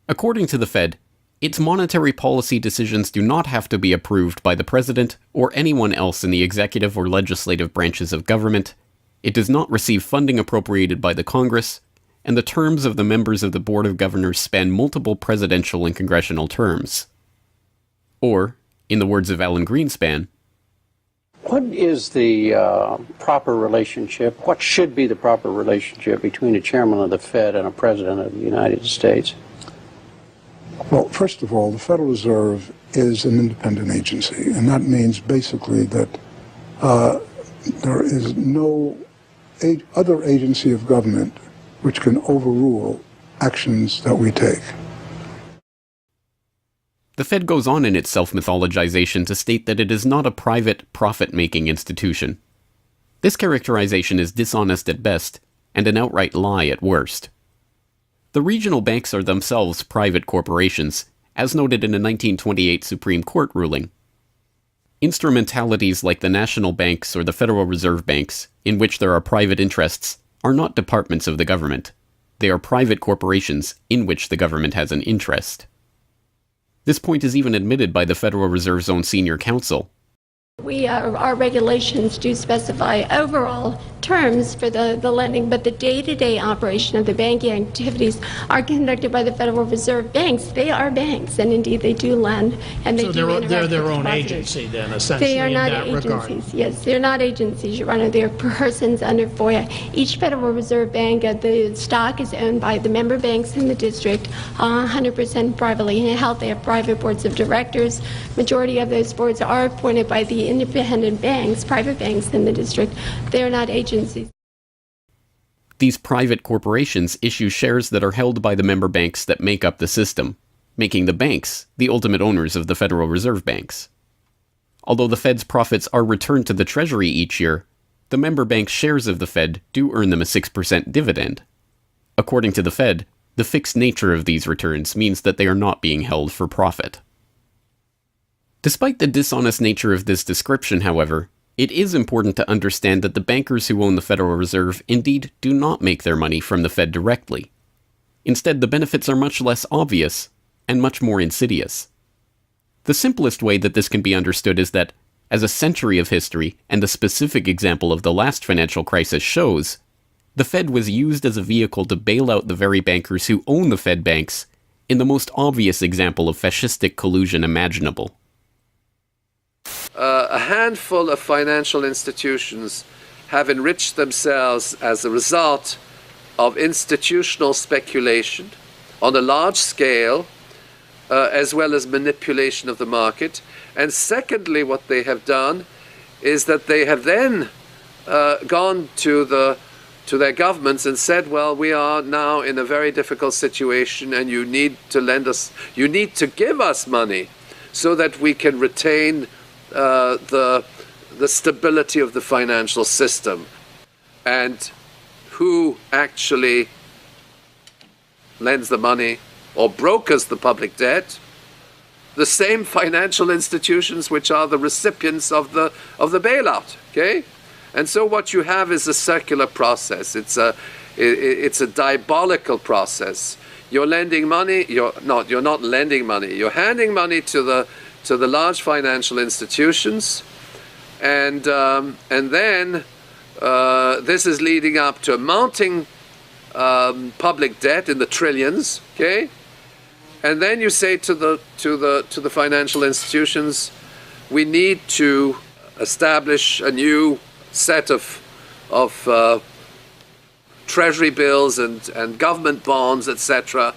Speaker 1: According to the Fed, its monetary policy decisions do not have to be approved by the president or anyone else in the executive or legislative branches of government. It does not receive funding appropriated by the Congress, and the terms of the members of the Board of Governors span multiple presidential and congressional terms. Or, in the words of Alan Greenspan,
Speaker 19: what is the proper relationship, what should be the proper relationship between a chairman of the Fed and a president of the United States?
Speaker 20: Well, first of all, the Federal Reserve is an independent agency, and that means basically that there is no other agency of government which can overrule actions that we take.
Speaker 1: The Fed goes on in its self-mythologization to state that it is not a private, profit-making institution. This characterization is dishonest at best, and an outright lie at worst. The regional banks are themselves private corporations, as noted in a 1928 Supreme Court ruling. Instrumentalities like the national banks or the Federal Reserve Banks, in which there are private interests, are not departments of the government. They are private corporations in which the government has an interest. This point is even admitted by the Federal Reserve's own senior counsel.
Speaker 21: Our regulations do specify overall terms for the lending, but the day-to-day operation of the banking activities are conducted by the Federal Reserve banks. They are banks, and indeed they do lend, and they do interact
Speaker 15: they're their
Speaker 21: with
Speaker 15: own
Speaker 21: depositors.
Speaker 15: agency then, essentially,
Speaker 21: They are not
Speaker 15: in that
Speaker 21: agencies.
Speaker 15: regard.
Speaker 21: Yes, they're not agencies, Your Honor. They're persons under FOIA. Each Federal Reserve Bank, the stock is owned by the member banks in the district, 100% privately held. They have private boards of directors. Majority of those boards are appointed by the independent banks, private banks in the district. They are not agencies.
Speaker 1: These private corporations issue shares that are held by the member banks that make up the system, making the banks the ultimate owners of the Federal Reserve Banks. Although the Fed's profits are returned to the Treasury each year, the member bank shares of the Fed do earn them a 6% dividend. According to the Fed, the fixed nature of these returns means that they are not being held for profit. Despite the dishonest nature of this description, however, it is important to understand that the bankers who own the Federal Reserve indeed do not make their money from the Fed directly. Instead, the benefits are much less obvious and much more insidious. The simplest way that this can be understood is that, as a century of history and the specific example of the last financial crisis shows, the Fed was used as a vehicle to bail out the very bankers who own the Fed banks in the most obvious example of fascistic collusion imaginable.
Speaker 22: A handful of financial institutions have enriched themselves as a result of institutional speculation on a large scale, as well as manipulation of the market. And secondly, what they have done is that they have then gone to their governments and said, well, we are now in a very difficult situation and you need to lend us, you need to give us money so that we can retain the stability of the financial system. And who actually lends the money or brokers the public debt? The same financial institutions which are the recipients of the bailout. Okay, and so what you have is a circular process. It's a diabolical process. You're lending money. You're not lending money. You're handing money to the large financial institutions, and then this is leading up to a mounting public debt in the trillions. Okay, and then you say to the financial institutions, we need to establish a new set of treasury bills and government bonds, etc.,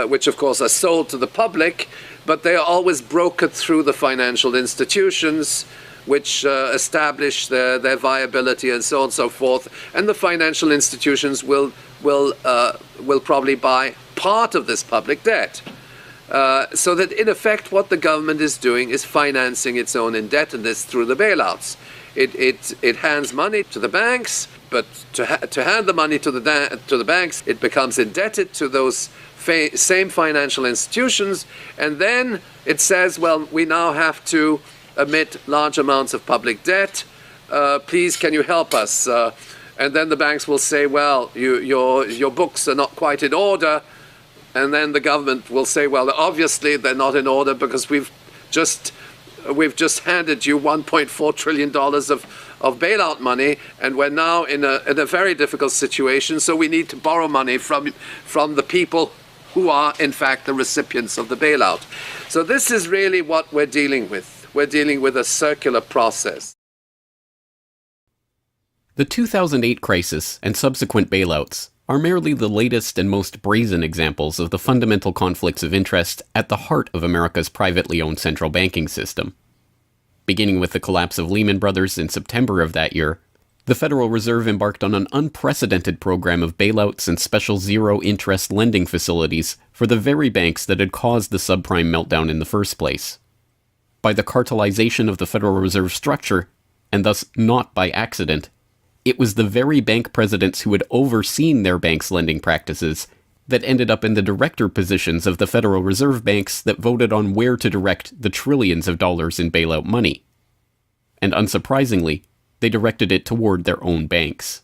Speaker 22: which of course are sold to the public. but they are always brokered through the financial institutions, which establish their viability and so on and so forth. And the financial institutions will probably buy part of this public debt. So that in effect what the government is doing is financing its own indebtedness through the bailouts. It hands money to the banks, but to hand the money to the banks, it becomes indebted to those same financial institutions, and then it says, well, we now have to emit large amounts of public debt. Please, can you help us? And then the banks will say, well, your books are not quite in order. And then the government will say, well, obviously they're not in order because we've just handed you $1.4 trillion of bailout money, and we're now in a very difficult situation, so we need to borrow money from the people who are, in fact, the recipients of the bailout. So this is really what we're dealing with. We're dealing with a circular process.
Speaker 1: The 2008 crisis and subsequent bailouts are merely the latest and most brazen examples of the fundamental conflicts of interest at the heart of America's privately owned central banking system. Beginning with the collapse of Lehman Brothers in September of that year, the Federal Reserve embarked on an unprecedented program of bailouts and special zero-interest lending facilities for the very banks that had caused the subprime meltdown in the first place. By the cartelization of the Federal Reserve structure, and thus not by accident, it was the very bank presidents who had overseen their banks' lending practices that ended up in the director positions of the Federal Reserve banks that voted on where to direct the trillions of dollars in bailout money. And unsurprisingly, they directed it toward their own banks.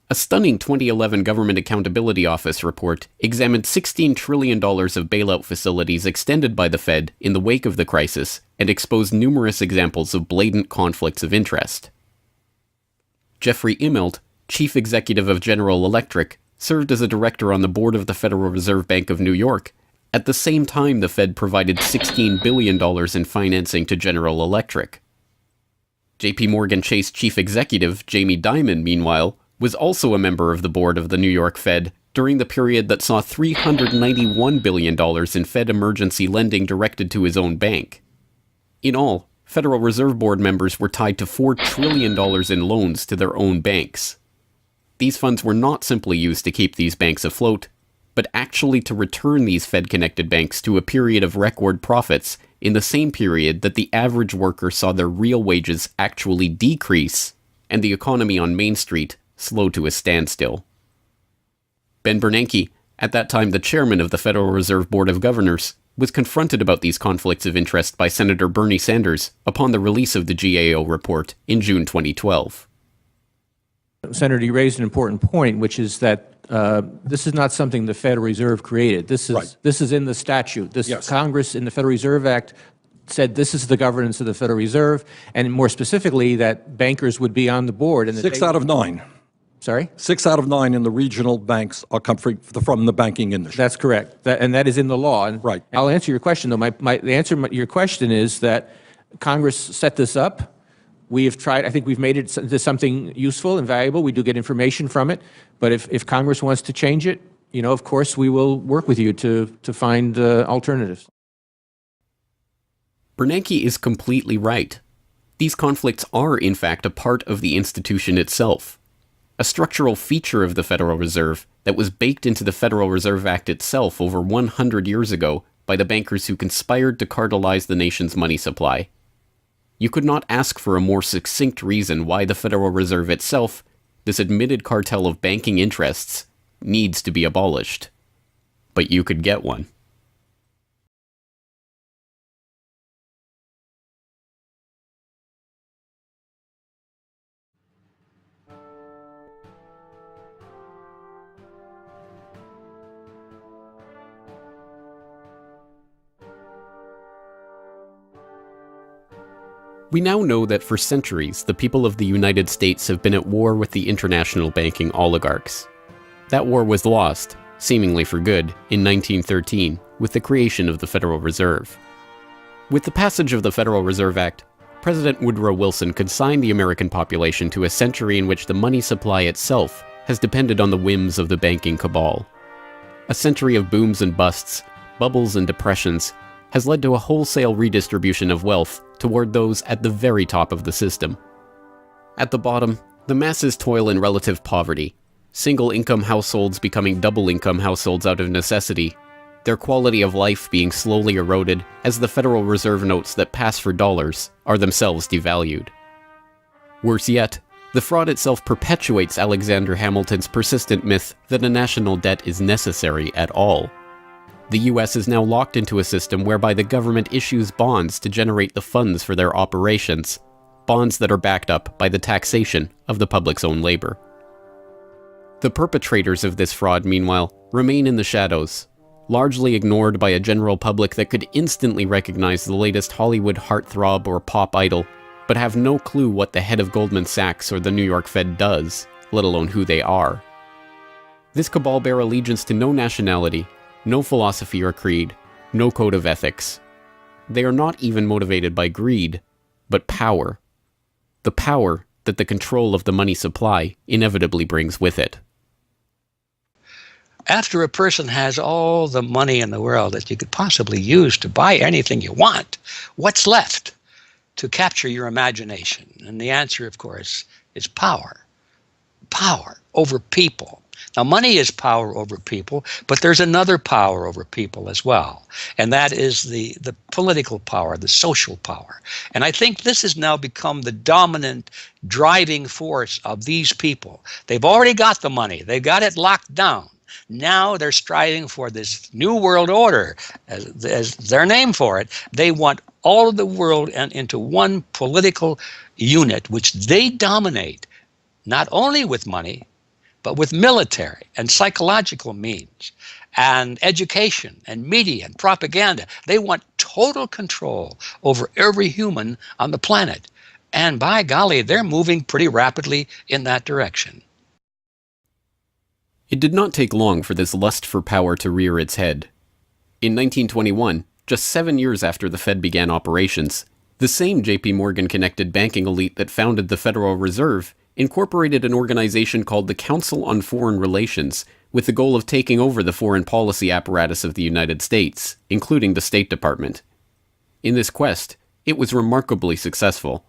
Speaker 1: A stunning 2011 Government Accountability Office report examined $16 trillion of bailout facilities extended by the Fed in the wake of the crisis and exposed numerous examples of blatant conflicts of interest. Jeffrey Immelt, chief executive of General Electric, served as a director on the board of the Federal Reserve Bank of New York. At the same time, the Fed provided $16 billion in financing to General Electric. JP Morgan Chase chief executive Jamie Dimon, meanwhile, was also a member of the board of the New York Fed during the period that saw $391 billion in Fed emergency lending directed to his own bank. In all, Federal Reserve Board members were tied to $4 trillion in loans to their own banks. These funds were not simply used to keep these banks afloat, but actually to return these Fed-connected banks to a period of record profits in the same period that the average worker saw their real wages actually decrease and the economy on Main Street slow to a standstill. Ben Bernanke, at that time the chairman of the Federal Reserve Board of Governors, was confronted about these conflicts of interest by Senator Bernie Sanders upon the release of the GAO report in June 2012.
Speaker 18: Senator, you raised an important point, which is that this is not something the Federal Reserve created. This is in the statute. Congress in the Federal Reserve Act said this is the governance of the Federal Reserve, and more specifically that bankers would be on the board. And
Speaker 3: 6 out of 9.
Speaker 18: Sorry?
Speaker 3: 6 out of 9 in the regional banks are coming from the banking industry.
Speaker 18: That's correct, and that is in the law. And
Speaker 3: right.
Speaker 18: I'll answer your question, though. The answer to your question is that Congress set this up. We have tried, I think we've made it into something useful and valuable. We do get information from it. But if Congress wants to change it, you know, of course, we will work with you to find alternatives.
Speaker 1: Bernanke is completely right. These conflicts are, in fact, a part of the institution itself. A structural feature of the Federal Reserve that was baked into the Federal Reserve Act itself over 100 years ago by the bankers who conspired to cartelize the nation's money supply. You could not ask for a more succinct reason why the Federal Reserve itself, this admitted cartel of banking interests, needs to be abolished. But you could get one. We now know that for centuries, the people of the United States have been at war with the international banking oligarchs. That war was lost, seemingly for good, in 1913 with the creation of the Federal Reserve. With the passage of the Federal Reserve Act, President Woodrow Wilson consigned the American population to a century in which the money supply itself has depended on the whims of the banking cabal. A century of booms and busts, bubbles and depressions, has led to a wholesale redistribution of wealth toward those at the very top of the system. At the bottom, the masses toil in relative poverty, single-income households becoming double-income households out of necessity, their quality of life being slowly eroded as the Federal Reserve notes that pass for dollars are themselves devalued. Worse yet, the fraud itself perpetuates Alexander Hamilton's persistent myth that a national debt is necessary at all. The US is now locked into a system whereby the government issues bonds to generate the funds for their operations, bonds that are backed up by the taxation of the public's own labor. The perpetrators of this fraud, meanwhile, remain in the shadows, largely ignored by a general public that could instantly recognize the latest Hollywood heartthrob or pop idol, but have no clue what the head of Goldman Sachs or the New York Fed does, let alone who they are. This cabal bear allegiance to no nationality, no philosophy or creed, no code of ethics. They are not even motivated by greed, but power. The power that the control of the money supply inevitably brings with it.
Speaker 9: After a person has all the money in the world that you could possibly use to buy anything you want, what's left to capture your imagination? And the answer, of course, is power. Power over people. Now, money is power over people, but there's another power over people as well, and that is the political power, the social power. And I think this has now become the dominant driving force of these people. They've already got the money. They've got it locked down. Now they're striving for this new world order, as their name for it. They want all of the world into one political unit, which they dominate, not only with money, but with military and psychological means and education and media and propaganda. They want total control over every human on the planet. And by golly, they're moving pretty rapidly in that direction.
Speaker 1: It did not take long for this lust for power to rear its head. In 1921, just 7 years after the Fed began operations, the same J.P. Morgan-connected banking elite that founded the Federal Reserve incorporated an organization called the Council on Foreign Relations with the goal of taking over the foreign policy apparatus of the United States, including the State Department. In this quest, it was remarkably successful.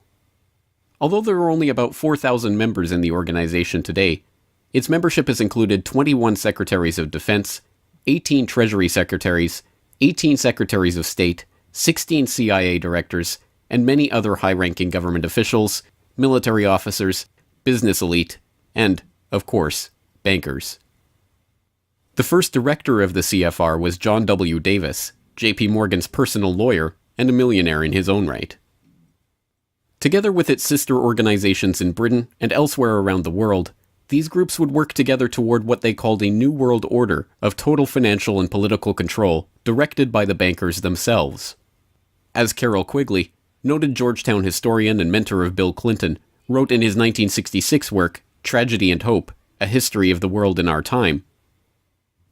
Speaker 1: Although there are only about 4,000 members in the organization today, its membership has included 21 Secretaries of Defense, 18 Treasury Secretaries, 18 Secretaries of State, 16 CIA directors, and many other high-ranking government officials, military officers, business elite, and, of course, bankers. The first director of the CFR was John W. Davis, J.P. Morgan's personal lawyer and a millionaire in his own right. Together with its sister organizations in Britain and elsewhere around the world, these groups would work together toward what they called a New World Order of total financial and political control directed by the bankers themselves. As Carroll Quigley, noted Georgetown historian and mentor of Bill Clinton, wrote in his 1966 work, Tragedy and Hope, A History of the World in Our Time,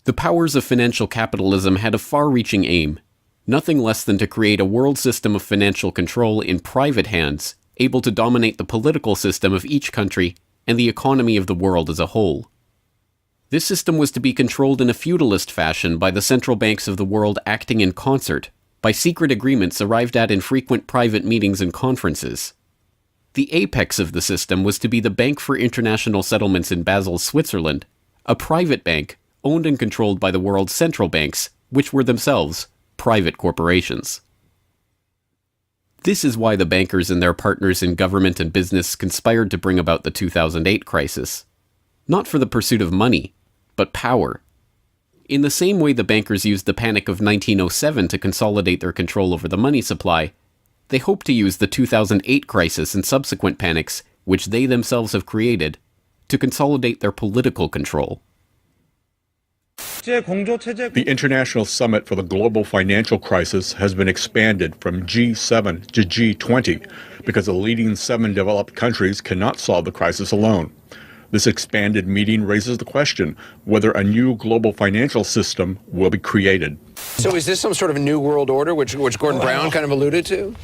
Speaker 1: the powers of financial capitalism had a far-reaching aim, nothing less than to create a world system of financial control in private hands, able to dominate the political system of each country and the economy of the world as a whole. This system was to be controlled in a feudalist fashion by the central banks of the world acting in concert, by secret agreements arrived at in frequent private meetings and conferences. The apex of the system was to be the Bank for International Settlements in Basel, Switzerland, a private bank owned and controlled by the world's central banks, which were themselves private corporations. This is why the bankers and their partners in government and business conspired to bring about the 2008 crisis. Not for the pursuit of money, but power. In the same way the bankers used the Panic of 1907 to consolidate their control over the money supply, they hope to use the 2008 crisis and subsequent panics, which they themselves have created, to consolidate their political control.
Speaker 2: The International Summit for the Global Financial Crisis has been expanded from G7 to G20 because the leading 7 developed countries cannot solve the crisis alone. This expanded meeting raises the question whether a new global financial system will be created.
Speaker 4: So is this some sort of a new world order, which Gordon Brown kind of alluded to?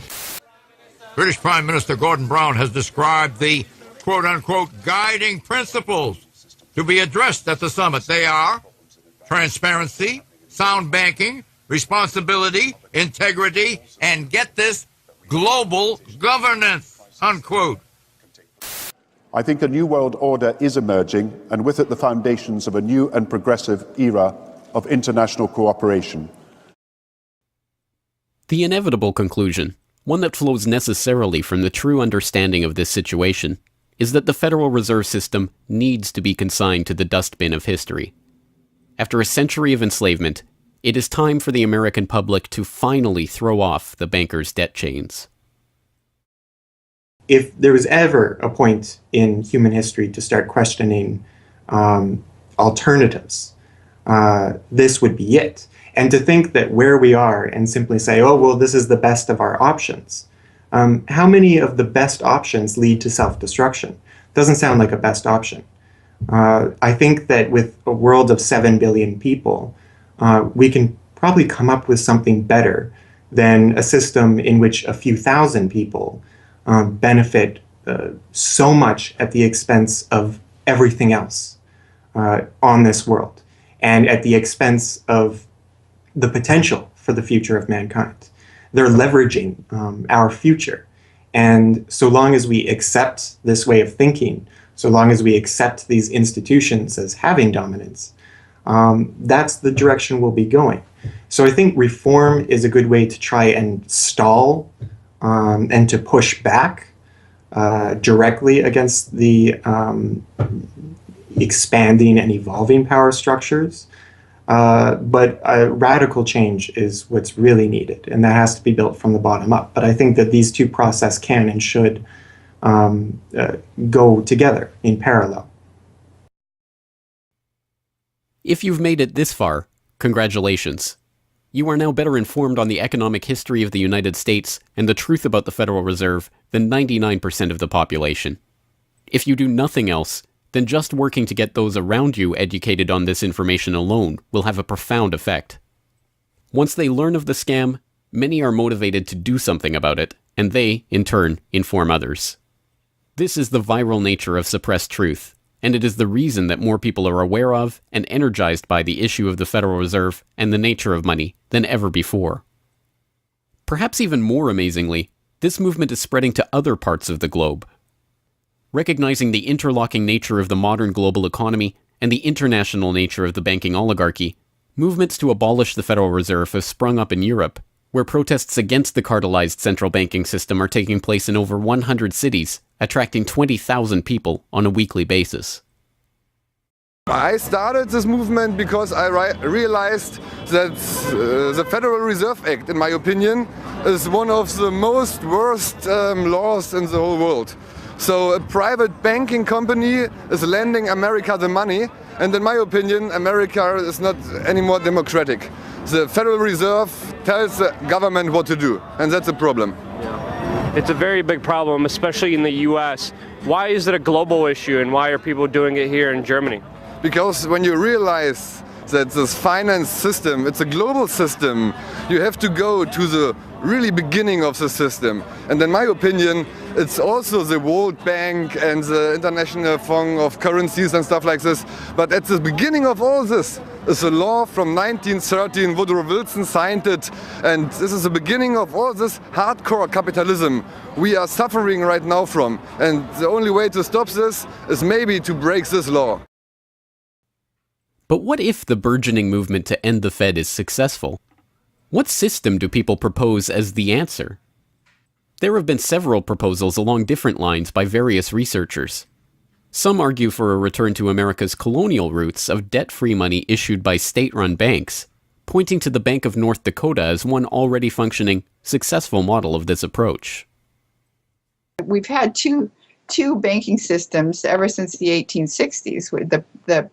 Speaker 23: British Prime Minister Gordon Brown has described the quote-unquote guiding principles to be addressed at the summit. They are transparency, sound banking, responsibility, integrity, and get this, global governance, unquote.
Speaker 5: I think a new world order is emerging, and with it the foundations of a new and progressive era of international cooperation.
Speaker 1: The inevitable conclusion, one that flows necessarily from the true understanding of this situation, is that the Federal Reserve System needs to be consigned to the dustbin of history. After a century of enslavement, it is time for the American public to finally throw off the bankers' debt chains.
Speaker 10: If there was ever a point in human history to start questioning alternatives, this would be it. And to think that where we are and simply say, oh, well, this is the best of our options. How many of the best options lead to self-destruction? Doesn't sound like a best option. I think that with a world of 7 billion people, we can probably come up with something better than a system in which a few thousand people benefit so much at the expense of everything else on this world, and at the expense of the potential for the future of mankind. They're leveraging our future. And so long as we accept this way of thinking, so long as we accept these institutions as having dominance, that's the direction we'll be going. So I think reform is a good way to try and stall and to push back directly against the expanding and evolving power structures. But radical change is what's really needed, and that has to be built from the bottom up. But I think that these two processes can and should go together in parallel.
Speaker 1: If you've made it this far, congratulations. You are now better informed on the economic history of the United States and the truth about the Federal Reserve than 99% of the population. If you do nothing else, then just working to get those around you educated on this information alone will have a profound effect. Once they learn of the scam, many are motivated to do something about it, and they, in turn, inform others. This is the viral nature of suppressed truth, and it is the reason that more people are aware of and energized by the issue of the Federal Reserve and the nature of money than ever before. Perhaps even more amazingly, this movement is spreading to other parts of the globe. Recognizing the interlocking nature of the modern global economy and the international nature of the banking oligarchy, movements to abolish the Federal Reserve have sprung up in Europe, where protests against the cartelized central banking system are taking place in over 100 cities, attracting 20,000 people on a weekly basis.
Speaker 6: I started this movement because I realized that the Federal Reserve Act, in my opinion, is one of the most worst laws in the whole world. So a private banking company is lending America the money, and in my opinion, America is not any more democratic. The Federal Reserve tells the government what to do, and that's a problem.
Speaker 7: It's a very big problem, especially in the US. Why is it a global issue, and why are people doing it here in Germany?
Speaker 6: Because when you realize that this finance system, it's a global system, you have to go to the really beginning of the system. And in my opinion, it's also the World Bank and the International Fund of Currencies and stuff like this. But at the beginning of all this is a law from 1913, Woodrow Wilson signed it. And this is the beginning of all this hardcore capitalism we are suffering right now from. And the only way to stop this is maybe to break this law.
Speaker 1: But what if the burgeoning movement to end the Fed is successful? What system do people propose as the answer? There have been several proposals along different lines by various researchers. Some argue for a return to America's colonial roots of debt-free money issued by state-run banks, pointing to the Bank of North Dakota as one already functioning, successful model of this approach.
Speaker 24: We've had two banking systems ever since the 1860s, with the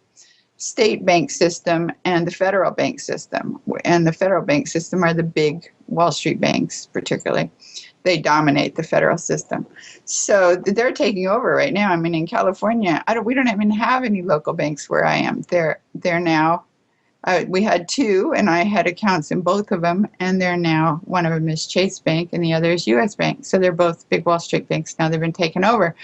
Speaker 24: state bank system and the federal bank system. And the federal bank system are the big Wall Street banks, particularly. They dominate the federal system. So they're taking over right now. I mean, in California, we don't even have any local banks where I am. They're now, we had two, and I had accounts in both of them, and they're now, one of them is Chase Bank and the other is US Bank. So they're both big Wall Street banks now. They've been taken over.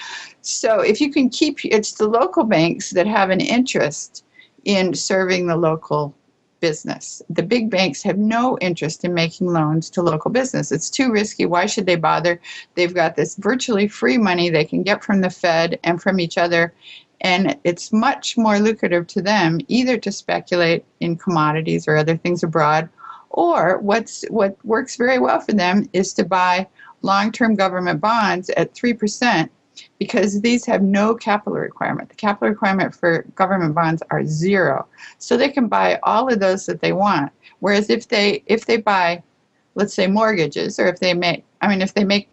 Speaker 24: So if you can keep, it's the local banks that have an interest in serving the local business. The big banks have no interest in making loans to local business. It's too risky. Why should they bother? They've got this virtually free money they can get from the Fed and from each other, and it's much more lucrative to them either to speculate in commodities or other things abroad, or what works very well for them is to buy long-term government bonds at 3%, because these have no capital requirement. The capital requirement for government bonds are 0. So they can buy all of those that they want. Whereas if they buy, let's say, mortgages, or if they make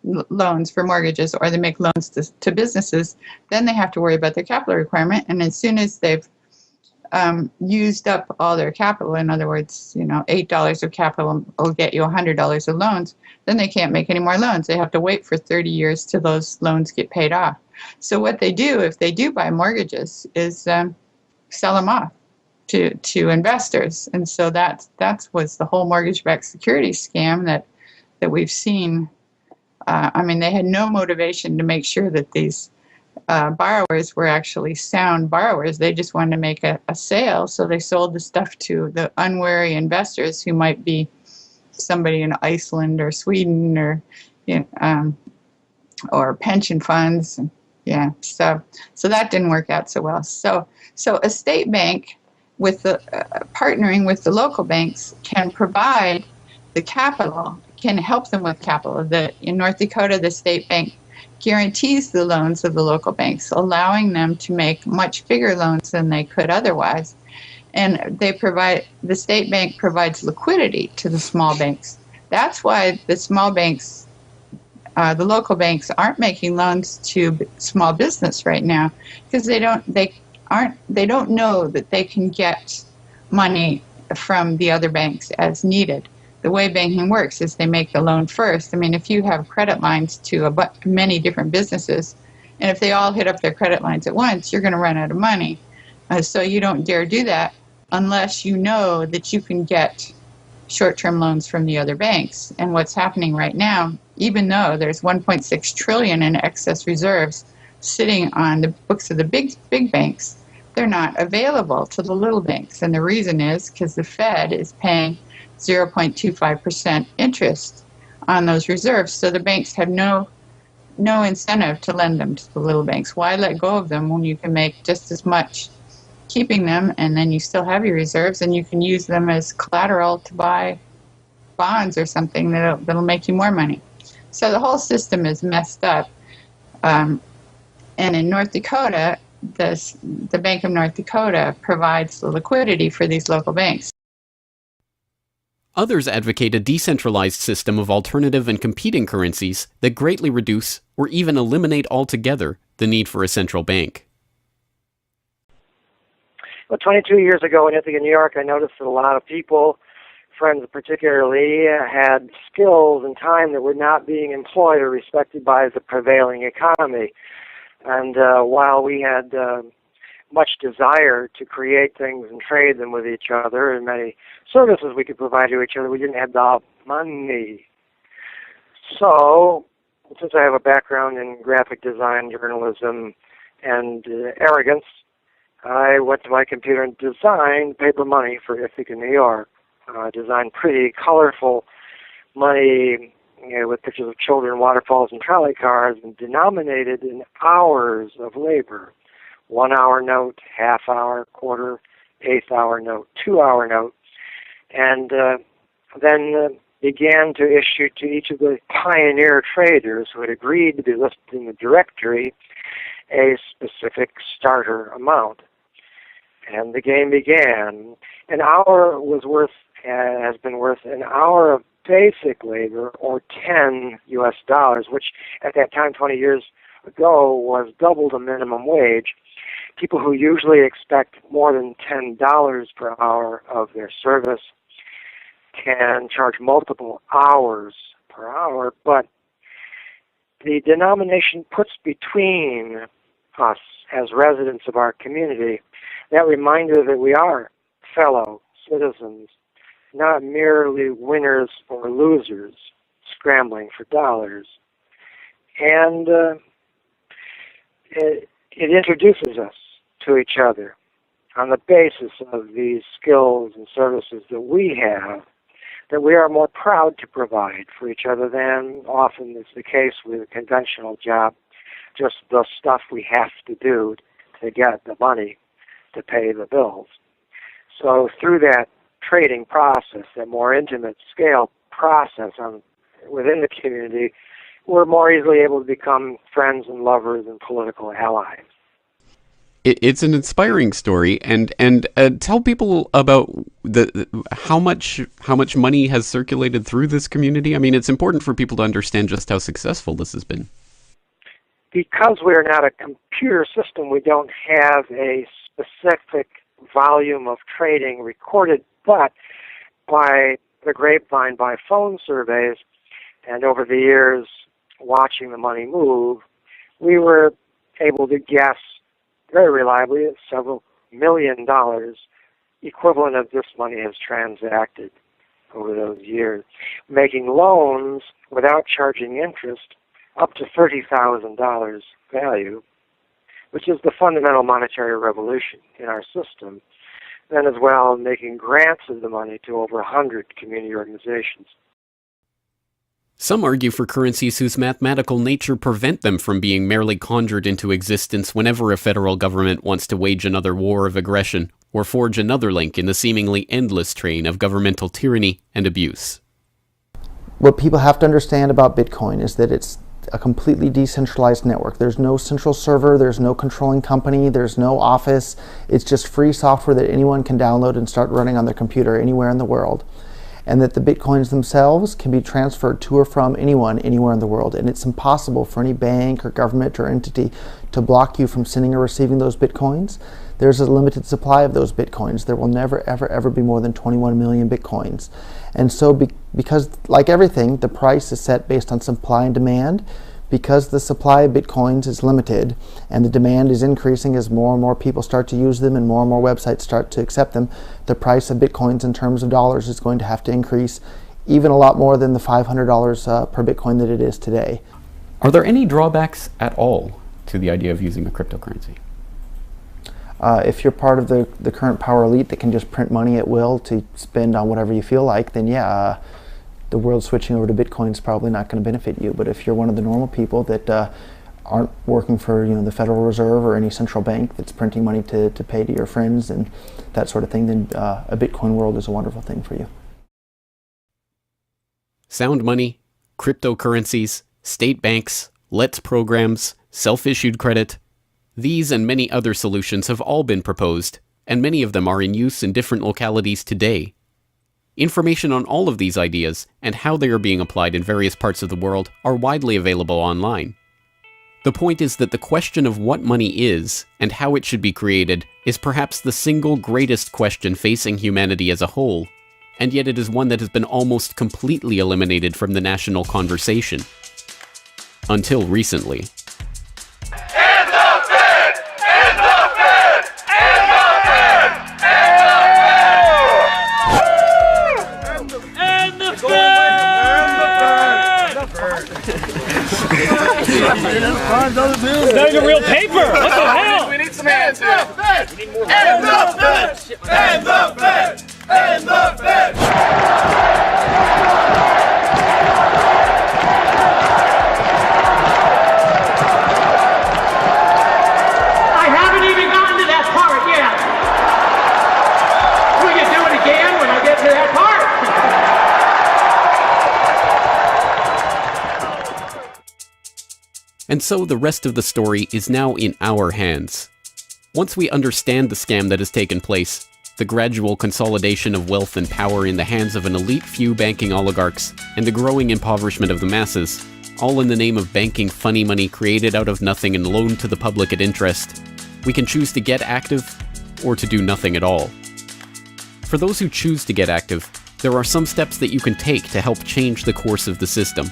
Speaker 24: loans for mortgages, or they make loans to businesses, then they have to worry about their capital requirement. And as soon as they've used up all their capital, in other words, $8 of capital will get you $100 of loans, then they can't make any more loans. They have to wait for 30 years till those loans get paid off. So what they do, if they do buy mortgages, is sell them off to investors. And so that was the whole mortgage-backed securities scam that we've seen. They had no motivation to make sure that these borrowers were actually sound borrowers. They just wanted to make a sale, so they sold the stuff to the unwary investors who might be somebody in Iceland or Sweden or pension funds. Yeah, so that didn't work out so well. So a state bank with the partnering with the local banks can provide the capital, can help them with capital. In North Dakota, the state bank guarantees the loans of the local banks, allowing them to make much bigger loans than they could otherwise. And the state bank provides liquidity to the small banks. That's why the small banks, the local banks, aren't making loans to small business right now, because they don't know that they can get money from the other banks as needed. The way banking works is they make the loan first. If you have credit lines to many different businesses, and if they all hit up their credit lines at once, you're going to run out of money. So you don't dare do that unless you know that you can get short-term loans from the other banks. And what's happening right now, even though there's $1.6 trillion in excess reserves sitting on the books of the big banks, they're not available to the little banks. And the reason is because the Fed is paying 0.25% interest on those reserves. So the banks have no incentive to lend them to the little banks. Why let go of them when you can make just as much keeping them, and then you still have your reserves, and you can use them as collateral to buy bonds or something that'll make you more money. So the whole system is messed up. And in North Dakota, the Bank of North Dakota provides the liquidity for these local banks.
Speaker 1: Others advocate a decentralized system of alternative and competing currencies that greatly reduce or even eliminate altogether the need for a central bank.
Speaker 8: Well, 22 years ago in Ithaca, New York, I noticed that a lot of people, friends particularly, had skills and time that were not being employed or respected by the prevailing economy. And while we had much desire to create things and trade them with each other, and many services we could provide to each other, we didn't have the money. So, since I have a background in graphic design, journalism, and arrogance, I went to my computer and designed paper money for Ithaca, New York. Designed pretty colorful money, with pictures of children, waterfalls, and trolley cars, and denominated in hours of labor. 1 hour note, half hour, quarter, eighth hour note, 2 hour note, and then began to issue to each of the pioneer traders who had agreed to be listed in the directory a specific starter amount. And the game began. An hour has been worth an hour of basic labor, or $10 US, which at that time, 20 years ago, was double the minimum wage. People who usually expect more than $10 per hour of their service can charge multiple hours per hour, but the denomination puts between us as residents of our community that reminder that we are fellow citizens, not merely winners or losers scrambling for dollars. And it introduces us to each other. on the basis of these skills and services that we have, that we are more proud to provide for each other than often is the case with a conventional job, just the stuff we have to do to get the money to pay the bills. So through that trading process, that more intimate scale process within the community, we're more easily able to become friends and lovers and political allies.
Speaker 1: It's an inspiring story, and tell people about how much money has circulated through this community. I mean, it's important for people to understand just how successful this has been.
Speaker 8: Because we're not a computer system, we don't have a specific volume of trading recorded, but by the grapevine, by phone surveys, and over the years watching the money move, we were able to guess very reliably at several $1 million equivalent of this money has transacted over those years, making loans without charging interest up to $30,000 value, which is the fundamental monetary revolution in our system. Then as well, making grants of the money to over 100 community organizations.
Speaker 1: Some argue for currencies whose mathematical nature prevent them from being merely conjured into existence whenever a federal government wants to wage another war of aggression or forge another link in the seemingly endless train of governmental tyranny and abuse.
Speaker 11: What people have to understand about Bitcoin is that it's a completely decentralized network. There's no central server, there's no controlling company, there's no office. It's just free software that anyone can download and start running on their computer anywhere in the world. And that the Bitcoins themselves can be transferred to or from anyone anywhere in the world. And it's impossible for any bank or government or entity to block you from sending or receiving those Bitcoins. There's a limited supply of those Bitcoins. There will never, ever, ever be more than 21 million Bitcoins. And so because, like everything, the price is set based on supply and demand, because the supply of Bitcoins is limited and the demand is increasing as more and more people start to use them and more websites start to accept them, the price of Bitcoins in terms of dollars is going to have to increase even a lot more than the $500 per Bitcoin that it is today.
Speaker 1: Are there any drawbacks at all to the idea of using a cryptocurrency?
Speaker 11: If you're part of the current power elite that can just print money at will to spend on whatever you feel like, then yeah, the world switching over to Bitcoin is probably not going to benefit you. But if you're one of the normal people that aren't working for the Federal Reserve or any central bank that's printing money to pay to your friends and that sort of thing, then a Bitcoin world is a wonderful thing for you.
Speaker 1: Sound money, cryptocurrencies, state banks, LETS programs, self-issued credit. These and many other solutions have all been proposed, and many of them are in use in different localities today. Information on all of these ideas and how they are being applied in various parts of the world are widely available online. The point is that the question of what money is and how it should be created is perhaps the single greatest question facing humanity as a whole, and yet it is one that has been almost completely eliminated from the national conversation. Until recently.
Speaker 12: It's not even real paper. What the hell? We need some hands here. We need more hands. Hands up, Fed! Hands up, Fed! Hands up, Fed! I haven't even gotten to that part yet. Will you do it again when I get to that part?
Speaker 1: And so the rest of the story is now in our hands. Once we understand the scam that has taken place, the gradual consolidation of wealth and power in the hands of an elite few banking oligarchs, and the growing impoverishment of the masses, all in the name of banking funny money created out of nothing and loaned to the public at interest, we can choose to get active or to do nothing at all. For those who choose to get active, there are some steps that you can take to help change the course of the system.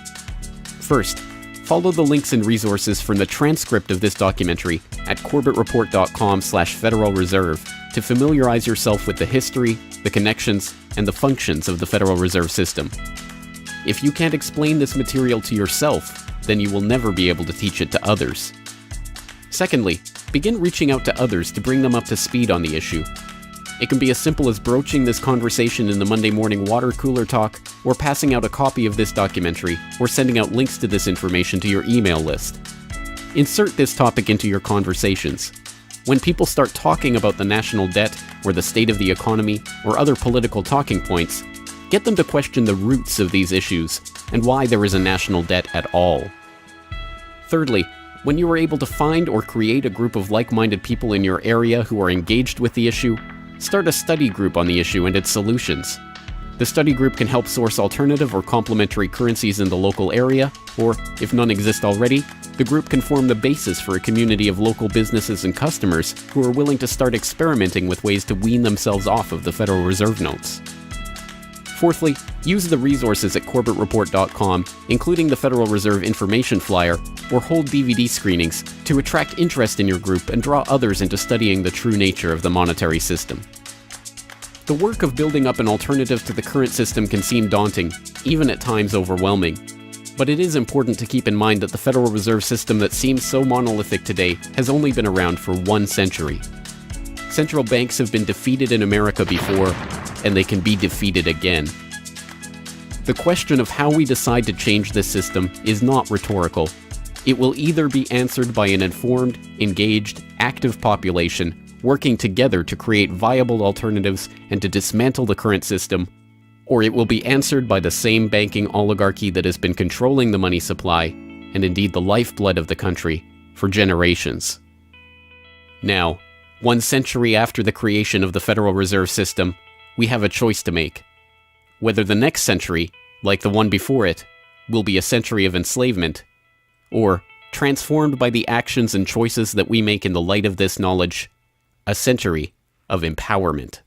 Speaker 1: First, follow the links and resources from the transcript of this documentary at corbettreport.com/Federal Reserve to familiarize yourself with the history, the connections, and the functions of the Federal Reserve System. If you can't explain this material to yourself, then you will never be able to teach it to others. Secondly, begin reaching out to others to bring them up to speed on the issue. It can be as simple as broaching this conversation in the Monday morning water cooler talk, or passing out a copy of this documentary, or sending out links to this information to your email list. Insert this topic into your conversations. When people start talking about the national debt, or the state of the economy, or other political talking points, get them to question the roots of these issues, and why there is a national debt at all. Thirdly, when you are able to find or create a group of like-minded people in your area who are engaged with the issue, start a study group on the issue and its solutions. The study group can help source alternative or complementary currencies in the local area, or, if none exist already, the group can form the basis for a community of local businesses and customers who are willing to start experimenting with ways to wean themselves off of the Federal Reserve notes. Fourthly, use the resources at corbettreport.com, including the Federal Reserve information flyer, or hold DVD screenings, to attract interest in your group and draw others into studying the true nature of the monetary system. The work of building up an alternative to the current system can seem daunting, even at times overwhelming. But it is important to keep in mind that the Federal Reserve System that seems so monolithic today has only been around for 1 century. Central banks have been defeated in America before, and they can be defeated again. The question of how we decide to change this system is not rhetorical. It will either be answered by an informed, engaged, active population working together to create viable alternatives and to dismantle the current system, or it will be answered by the same banking oligarchy that has been controlling the money supply, and indeed the lifeblood of the country, for generations. Now, 1 century after the creation of the Federal Reserve System, we have a choice to make. Whether the next century, like the one before it, will be a century of enslavement, or, transformed by the actions and choices that we make in the light of this knowledge, a century of empowerment.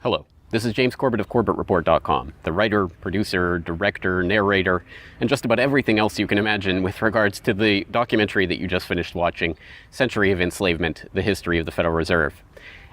Speaker 1: Hello, this is James Corbett of CorbettReport.com, the writer, producer, director, narrator, and just about everything else you can imagine with regards to the documentary that you just finished watching, Century of Enslavement, The History of the Federal Reserve.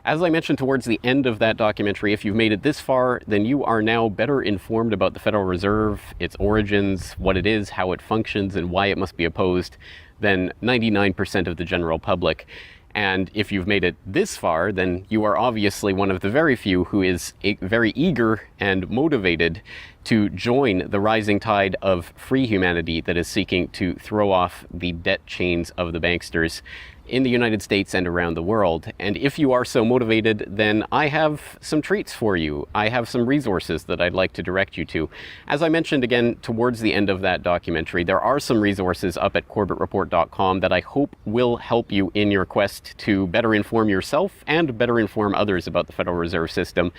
Speaker 1: As I mentioned towards the end of that documentary, if you've made it this far, then you are now better informed about the Federal Reserve, its origins, what it is, how it functions, and why it must be opposed than 99% of the general public. And if you've made it this far, then you are obviously one of the very few who is very eager and motivated to join the rising tide of free humanity that is seeking to throw off the debt chains of the banksters in the United States and around the world. And if you are so motivated, then I have some treats for you. I have some resources that I'd like to direct you to. As I mentioned again towards the end of that documentary, there are some resources up at CorbettReport.com that I hope will help you in your quest to better inform yourself and better inform others about the Federal Reserve System.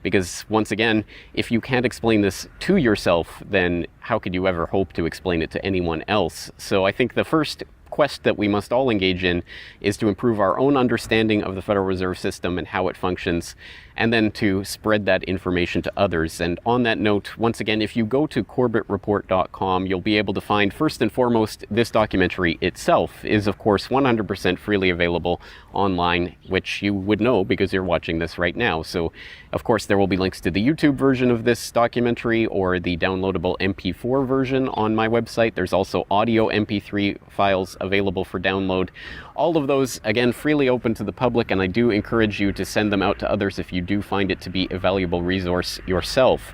Speaker 1: Because once again, if you can't explain this to yourself, then how could you ever hope to explain it to anyone else? So I think the first quest that we must all engage in is to improve our own understanding of the Federal Reserve System and how it functions, and then to spread that information to others. And on that note, once again, if you go to corbettreport.com, you'll be able to find, first and foremost, this documentary itself is, of course, 100% freely available online, which you would know because you're watching this right now. So, of course, there will be links to the YouTube version of this documentary or the downloadable MP4 version on my website. There's also audio MP3 files available for download. All of those, again, freely open to the public, and I do encourage you to send them out to others if you do find it to be a valuable resource yourself.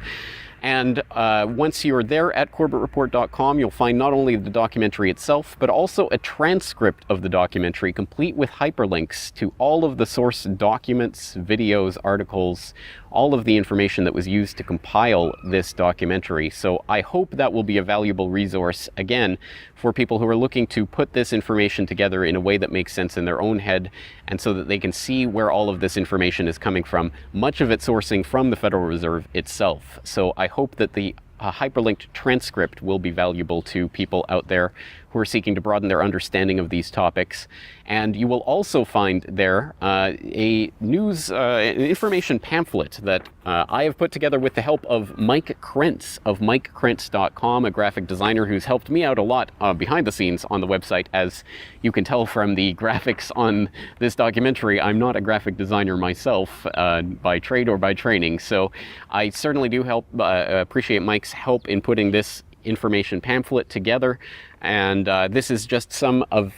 Speaker 1: And once you're there at corbettreport.com, you'll find not only the documentary itself, but also a transcript of the documentary, complete with hyperlinks to all of the source documents, videos, articles, all of the information that was used to compile this documentary. So I hope that will be a valuable resource, again, for people who are looking to put this information together in a way that makes sense in their own head, and so that they can see where all of this information is coming from, much of it sourcing from the Federal Reserve itself. So I hope that the hyperlinked transcript will be valuable to people out there who are seeking to broaden their understanding of these topics. And you will also find there a news information pamphlet that I have put together with the help of Mike Krentz of MikeKrentz.com, a graphic designer who's helped me out a lot behind the scenes on the website. As you can tell from the graphics on this documentary, I'm not a graphic designer myself by trade or by training, so I certainly do appreciate Mike's help in putting this information pamphlet together. And this is just a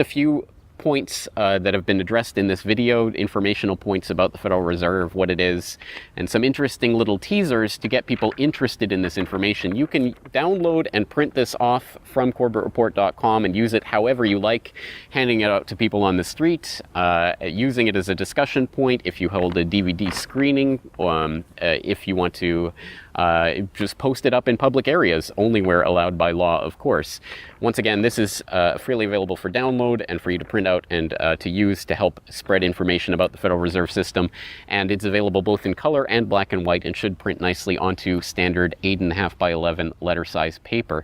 Speaker 1: few points that have been addressed in this video, informational points about the Federal Reserve, what it is, and some interesting little teasers to get people interested in this information. You can download and print this off from corbettreport.com and use it however you like, handing it out to people on the street, using it as a discussion point if you hold a DVD screening, if you want to just post it up in public areas, only where allowed by law, of course. Once again, this is freely available for download and for you to print out and to use to help spread information about the Federal Reserve System. And it's available both in color and black and white, and should print nicely onto standard 8.5 by 11 letter size paper.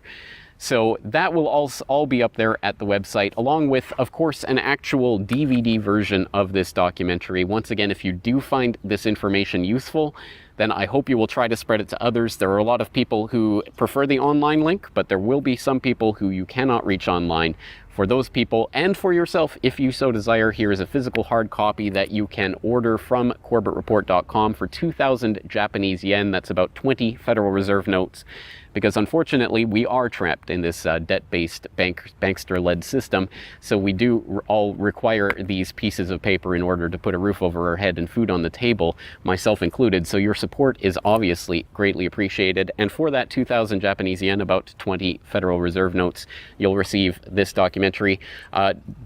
Speaker 1: So that will all be up there at the website, along with, of course, an actual DVD version of this documentary. Once again, if you do find this information useful, then I hope you will try to spread it to others. There are a lot of people who prefer the online link, but there will be some people who you cannot reach online. For those people, and for yourself, if you so desire, here is a physical hard copy that you can order from corbettreport.com for 2,000 Japanese yen. That's about 20 Federal Reserve notes. Because unfortunately, we are trapped in this debt-based bankster-led system, so we do all require these pieces of paper in order to put a roof over our head and food on the table, myself included. So your support is obviously greatly appreciated. And for that 2,000 Japanese yen, about 20 Federal Reserve notes, you'll receive this documentary.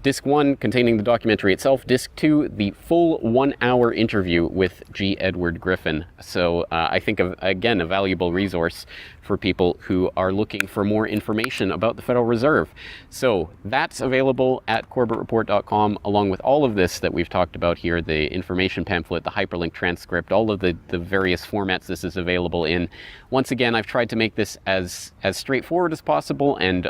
Speaker 1: Disc 1 containing the documentary itself. Disc 2, the full 1-hour interview with G. Edward Griffin. So I think, again, a valuable resource for people who are looking for more information about the Federal Reserve. So that's available at corbettreport.com, along with all of this that we've talked about here, the information pamphlet, the hyperlink transcript, all of the various formats this is available in. Once again, I've tried to make this as straightforward as possible and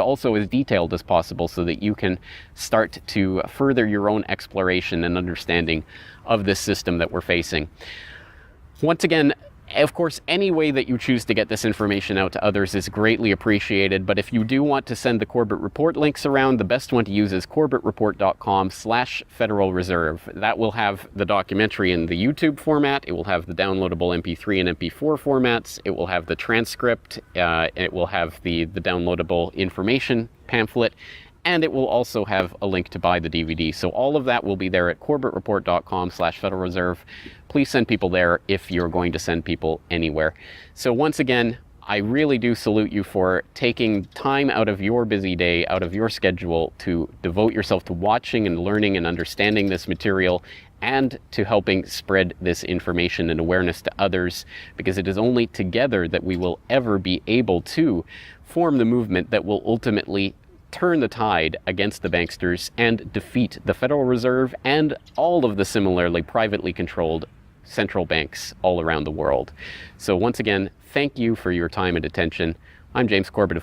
Speaker 1: also as detailed as possible, so that you can start to further your own exploration and understanding of this system that we're facing. Once again, of course, any way that you choose to get this information out to others is greatly appreciated, but if you do want to send the Corbett Report links around, the best one to use is corbettreport.com/Federal Reserve. That will have the documentary in the YouTube format, it will have the downloadable MP3 and MP4 formats, it will have the transcript, it will have the downloadable information pamphlet, and it will also have a link to buy the DVD. So all of that will be there at corbettreport.com/Federal Reserve. Please send people there if you're going to send people anywhere. So once again, I really do salute you for taking time out of your busy day, out of your schedule, to devote yourself to watching and learning and understanding this material, and to helping spread this information and awareness to others, because it is only together that we will ever be able to form the movement that will ultimately turn the tide against the banksters and defeat the Federal Reserve and all of the similarly privately controlled central banks all around the world. So once again, thank you for your time and attention. I'm James Corbett.